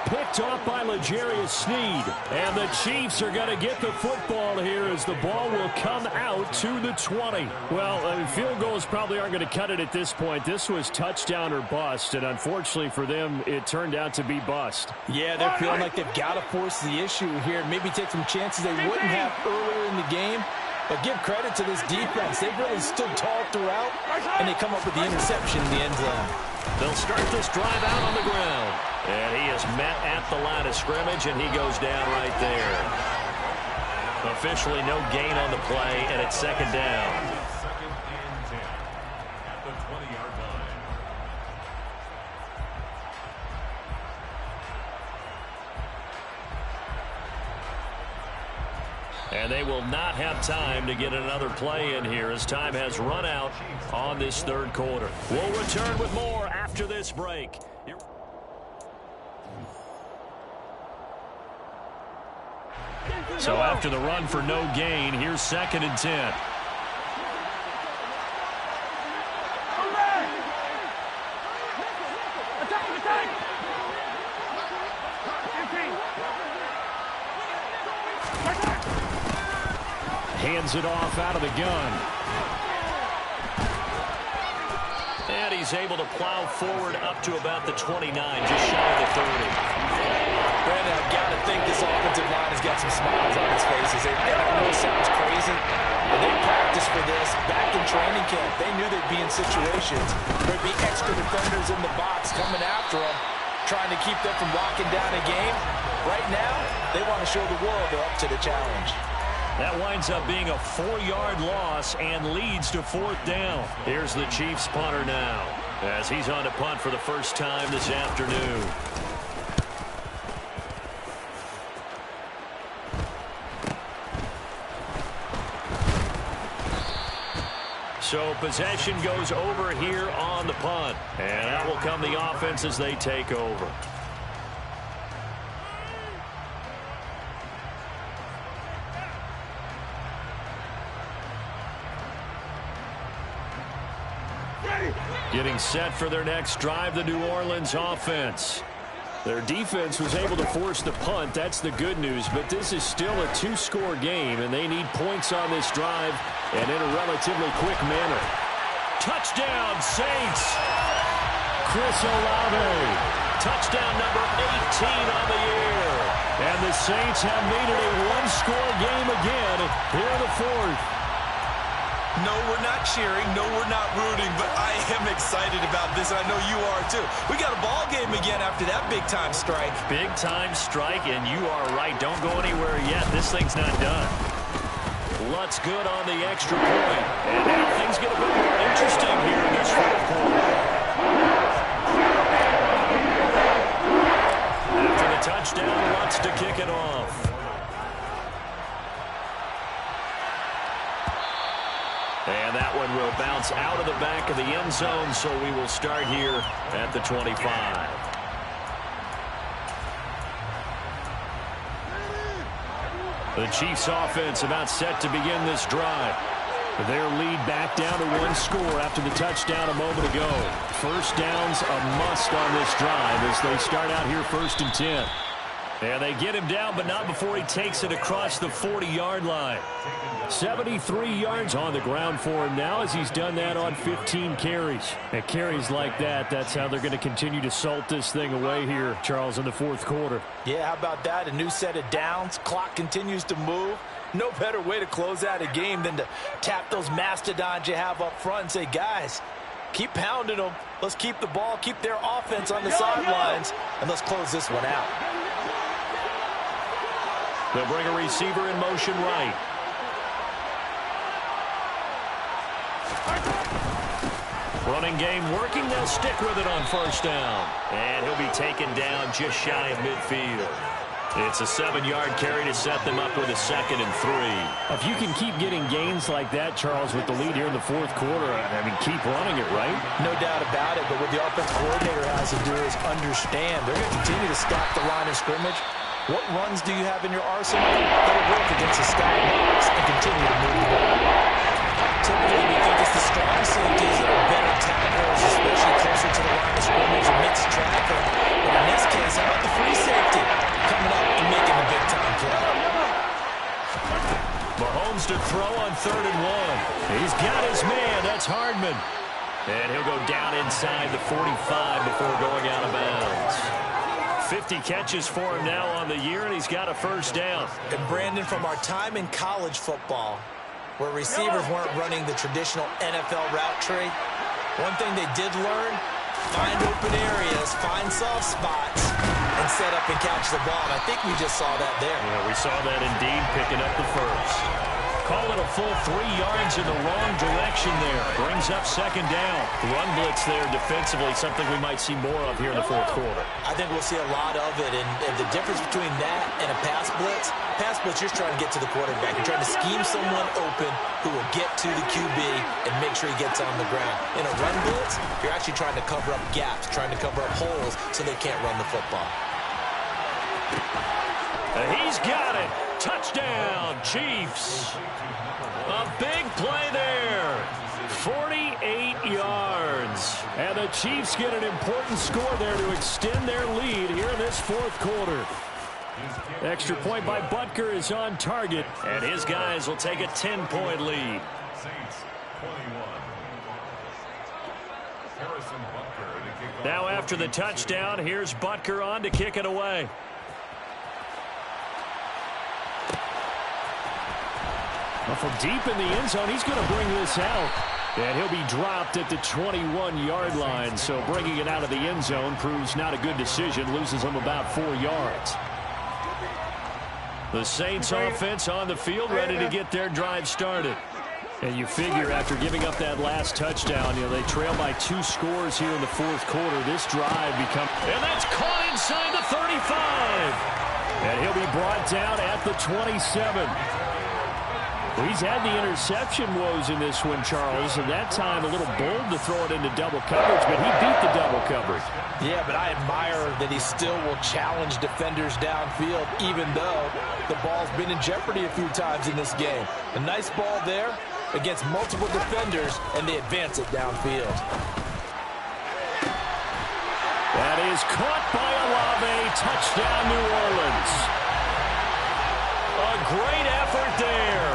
Picked off by L'Jarius Sneed. And the Chiefs are going to get the football here as the ball will come out to the 20. Well, field goals probably aren't going to cut it at this point. This was touchdown or bust, and unfortunately for them, it turned out to be bust. Yeah, they're feeling like they've got to force the issue here. Maybe take some chances they wouldn't have earlier in the game. But give credit to this defense. They've really stood tall throughout, and they come up with the interception in the end zone. They'll start this drive out on the ground. And he is met at the line of scrimmage, and he goes down right there. Officially no gain on the play, and it's 2nd down. 2nd and 10 at the 20-yard line. And they will not have time to get another play in here as time has run out on this 3rd quarter. We'll return with more after this break. So after the run for no gain, here's 2nd and 10. Hands it off out of the gun. And he's able to plow forward up to about the 29, just shy of the 30. Brandon, I've got to think this offensive line has got some smiles on its faces. I know it sounds crazy, but they practiced for this back in training camp. They knew they'd be in situations where there'd be extra defenders in the box coming after them, trying to keep them from locking down a game. Right now, they want to show the world they're up to the challenge. That winds up being a 4-yard loss and leads to 4th down. Here's the Chiefs punter now as he's on to punt for the first time this afternoon. So possession goes over here on the punt. And out will come the offense as they take over. Getting set for their next drive, the New Orleans offense. Their defense was able to force the punt. That's the good news. But this is still a two-score game, and they need points on this drive and in a relatively quick manner. Touchdown, Saints. Chris Olave. Touchdown number 18 on the year. And the Saints have made it a one-score game again here in the fourth. No, we're not cheering. No, we're not rooting. But I am excited about this. I know you are, too. We got a ball game again after that big-time strike. Big-time strike, and you are right. Don't go anywhere yet. This thing's not done. Lutz good on the extra point. And now things get a bit more interesting here in this fourth quarter. After the touchdown, Lutz to kick it off. And that one will bounce out of the back of the end zone, so we will start here at the 25. The Chiefs offense about set to begin this drive. Their lead back down to one score after the touchdown a moment ago. First down's a must on this drive as they start out here 1st and 10. And they get him down, but not before he takes it across the 40-yard line. 73 yards on the ground for him now as he's done that on 15 carries. And carries like that, that's how they're going to continue to salt this thing away here, Charles, in the fourth quarter. Yeah, how about that? A new set of downs. Clock continues to move. No better way to close out a game than to tap those mastodons you have up front and say, guys, keep pounding them. Let's keep the ball, keep their offense on the sidelines, and let's close this one out. They'll bring a receiver in motion right. Running game working. They'll stick with it on first down. And he'll be taken down just shy of midfield. It's a 7-yard carry to set them up with a 2nd and 3. If you can keep getting gains like that, Charles, with the lead here in the fourth quarter, I mean, keep running it, right? No doubt about it, but what the offensive coordinator has to do is understand they're going to continue to stack the line of scrimmage. What runs do you have in your arsenal that'll work against a stacked box and continue to move the ball? Typically, we think it's the strong safeties that are better tacklers, especially closer to the line of scrimmage and mixed traffic. But in this case, how about the free safety coming up and making the big-time play? Mahomes to throw on 3rd and 1. He's got his man. That's Hardman. And he'll go down inside the 45 before going out of bounds. 50 catches for him now on the year, and he's got a first down. And Brandon, from our time in college football, where receivers weren't running the traditional NFL route tree, one thing they did learn, find open areas, find soft spots, and set up and catch the ball. And I think we just saw that there. Yeah, we saw that indeed, picking up the first. Call it a full 3 yards in the wrong direction there. Brings up 2nd down. Run blitz there defensively, something we might see more of here in the fourth quarter. I think we'll see a lot of it. And the difference between that and a pass blitz, you're trying to get to the quarterback. You're trying to scheme someone open who will get to the QB and make sure he gets on the ground. In a run blitz, you're actually trying to cover up gaps, trying to cover up holes so they can't run the football. He's got it. Touchdown, Chiefs. A big play there. 48 yards. And the Chiefs get an important score there to extend their lead here in this fourth quarter. Extra point by Butker is on target. And his guys will take a 10-point lead. Now after the touchdown, here's Butker on to kick it away. Well, from deep in the end zone, he's going to bring this out. And he'll be dropped at the 21-yard line. So bringing it out of the end zone proves not a good decision. Loses him about 4 yards. The Saints offense on the field, ready to get their drive started. And you figure after giving up that last touchdown, they trail by 2 scores here in the fourth quarter. This drive becomes... And that's caught inside the 35. And he'll be brought down at the 27. Well, he's had the interception woes in this one, Charles, and that time a little bold to throw it into double coverage, but he beat the double coverage. Yeah, but I admire that he still will challenge defenders downfield, even though the ball's been in jeopardy a few times in this game. A nice ball there, against multiple defenders, and they advance it downfield. That is caught by Olave. Touchdown, New Orleans. A great effort there.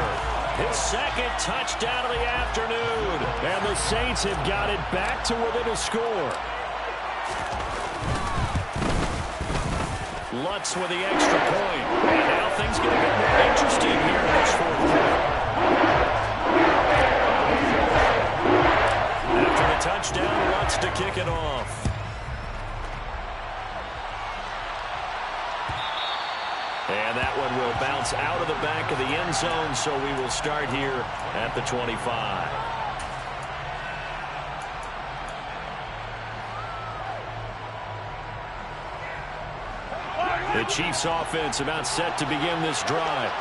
His second touchdown of the afternoon. And the Saints have got it back to within a score. Lutz with the extra point. And now things get a bit more interesting here in this fourth quarter. After the touchdown, Lutz to kick it off. And that one will bounce out of the back of the end zone, so we will start here at the 25. The Chiefs offense about set to begin this drive.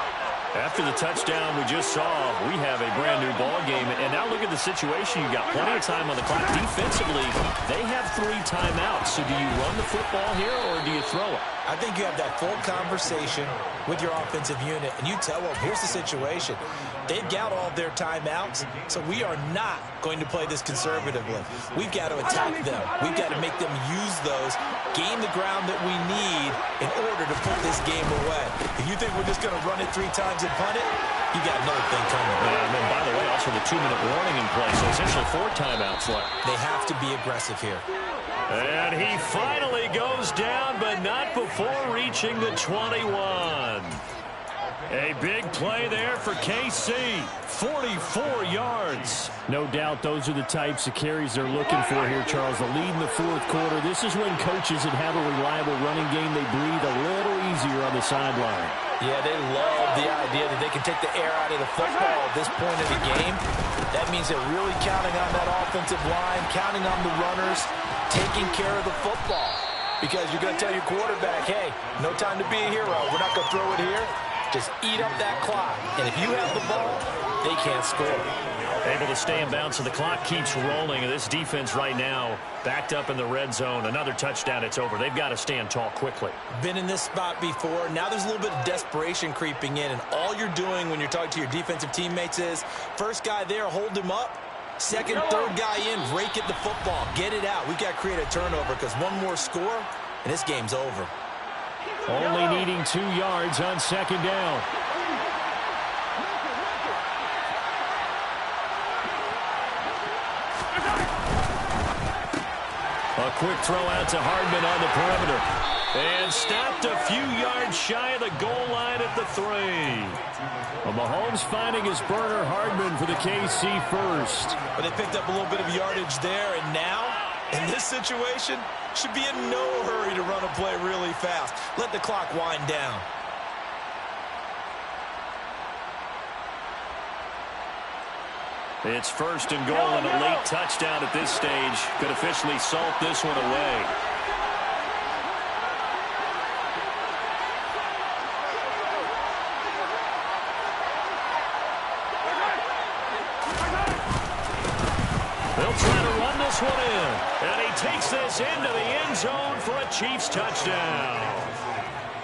After the touchdown we just saw, we have a brand new ball game. And now look at the situation. You've got plenty of time on the clock. Defensively, they have 3 timeouts. So do you run the football here or do you throw it? I think you have that full conversation with your offensive unit, and you tell them, here's the situation. They've got all their timeouts, so we are not going to play this conservatively. We've got to attack them. We've got to make them use those, gain the ground that we need in order to put this game away. If you think we're just going to run it 3 times and punt it, you got another thing coming. And then, by the way, also the 2-minute warning in play, so essentially 4 timeouts left. They have to be aggressive here. And he finally goes down, but not before reaching the 21. A big play there for KC. 44 yards. No doubt those are the types of carries they're looking for here, Charles. The lead in the fourth quarter. This is when coaches that have a reliable running game, they breathe a little easier on the sideline. Yeah, they love the idea that they can take the air out of the football at this point of the game. That means they're really counting on that offensive line, counting on the runners, taking care of the football. Because you're going to tell your quarterback, hey, no time to be a hero. We're not going to throw it here. Just eat up that clock. And if you have the ball, they can't score. Able to stay in bounds, so the clock keeps rolling. And this defense right now backed up in the red zone. Another touchdown, it's over. They've got to stand tall quickly. Been in this spot before. Now there's a little bit of desperation creeping in. And all you're doing when you're talking to your defensive teammates is, first guy there, hold him up. Second, third guy in, rake at the football. Get it out. We've got to create a turnover because one more score, and this game's over. Only needing 2 yards on second down. A quick throw out to Hardman on the perimeter. And stopped a few yards shy of the goal line at the 3. Well, Mahomes finding his burner, Hardman for the KC first. But they picked up a little bit of yardage there, and now, in this situation, should be in no hurry to run a play really fast. Let the clock wind down. It's first and goal, and a late touchdown at this stage could officially salt this one away. They'll try to run this one in, and he takes this into the end zone for a Chiefs touchdown.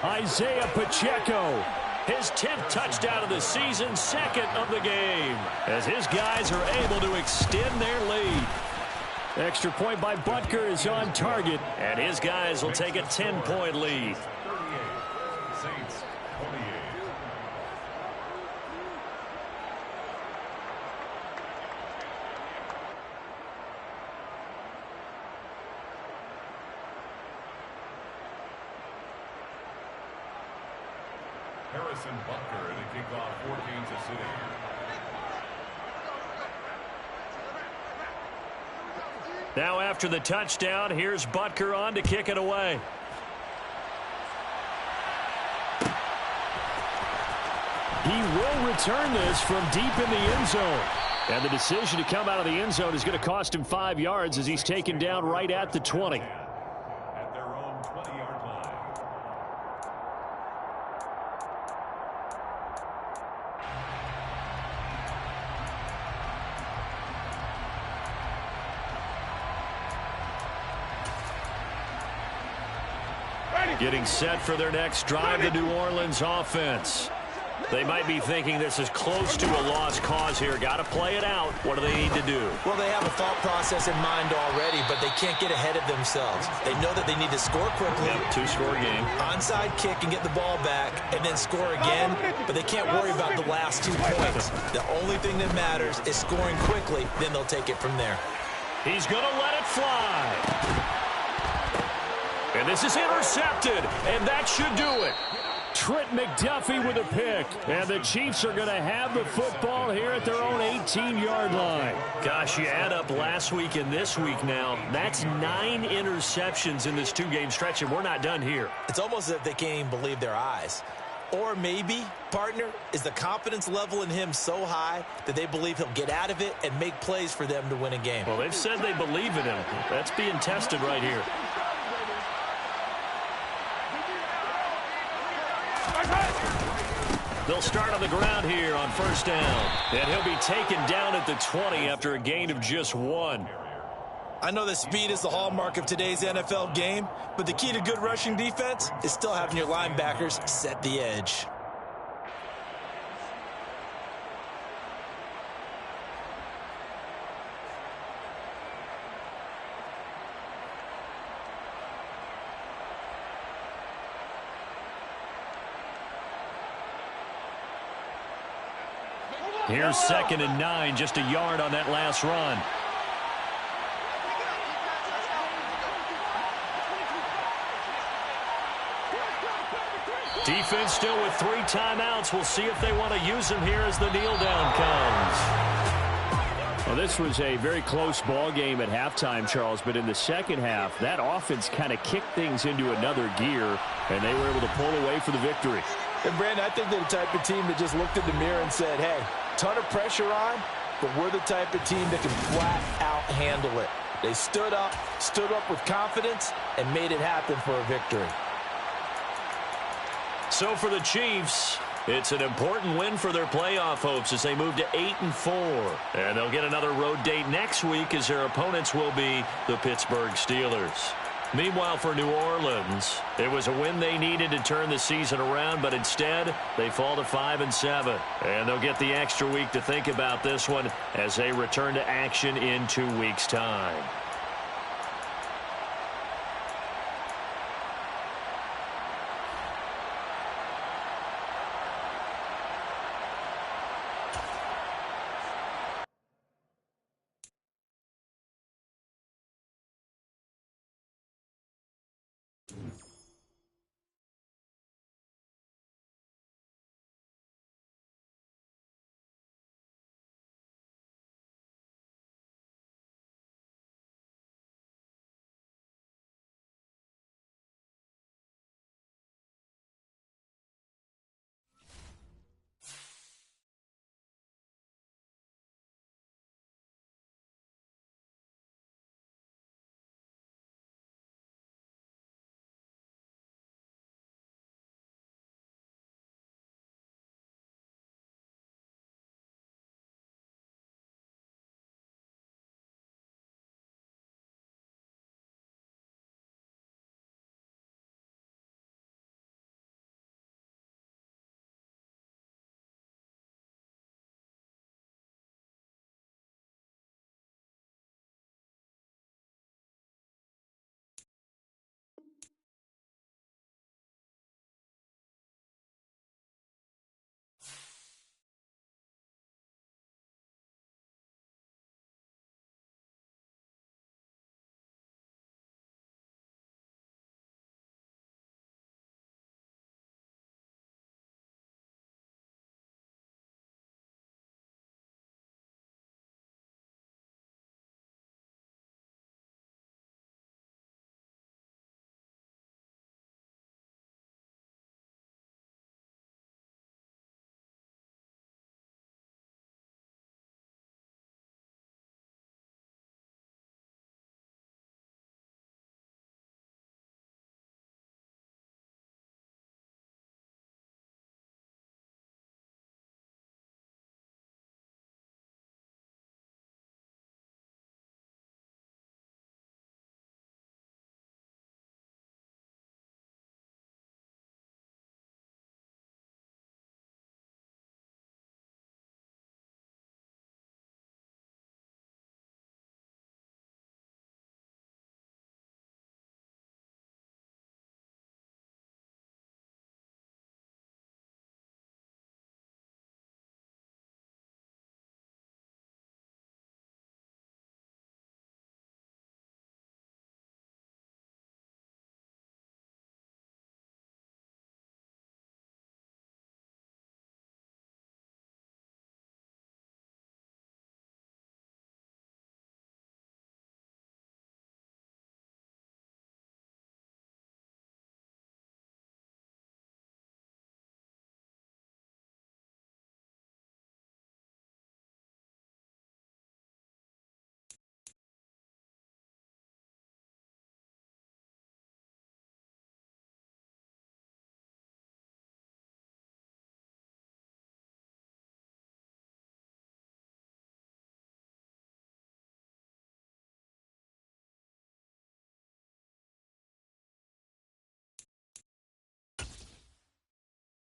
Isaiah Pacheco. His 10th touchdown of the season, second of the game, as his guys are able to extend their lead. Extra point by Butker is on target. And his guys will take a 10-point lead. Saints 28. Harrison Butker to kick off for Kansas City. Now after the touchdown, here's Butker on to kick it away. He will return this from deep in the end zone. And the decision to come out of the end zone is going to cost him 5 yards as he's taken down right at the 20. At their own 20-yard line. Getting set for their next drive, the New Orleans offense. They might be thinking this is close to a lost cause here. Got to play it out. What do they need to do? Well, they have a thought process in mind already, but they can't get ahead of themselves. They know that they need to score quickly. Yep, two-score game. Onside kick and get the ball back, and then score again, but they can't worry about the last 2 points. The only thing that matters is scoring quickly, then they'll take it from there. He's going to let it fly. And this is intercepted, and that should do it. Trent McDuffie with a pick. And the Chiefs are going to have the football here at their own 18-yard line. Gosh, you add up last week and this week now. That's 9 interceptions in this 2-game stretch, and we're not done here. It's almost as if they can't even believe their eyes. Or maybe, partner, is the confidence level in him so high that they believe he'll get out of it and make plays for them to win a game. Well, they've said they believe in him. That's being tested right here. They'll start on the ground here on first down. And he'll be taken down at the 20 after a gain of just 1. I know that speed is the hallmark of today's NFL game, but the key to good rushing defense is still having your linebackers set the edge. Here's 2nd and 9, just a yard on that last run. Defense still with 3 timeouts. We'll see if they want to use them here as the kneel down comes. Well, this was a very close ball game at halftime, Charles, but in the second half, that offense kind of kicked things into another gear, and they were able to pull away for the victory. And, Brandon, I think they're the type of team that just looked in the mirror and said, hey, ton of pressure on, but we're the type of team that can flat out handle it. They stood up with confidence, and made it happen for a victory. So for the Chiefs, it's an important win for their playoff hopes as they move to 8-4. And they'll get another road date next week as their opponents will be the Pittsburgh Steelers. Meanwhile, for New Orleans, it was a win they needed to turn the season around, but instead they fall to 5-7. And they'll get the extra week to think about this one as they return to action in 2 weeks' time.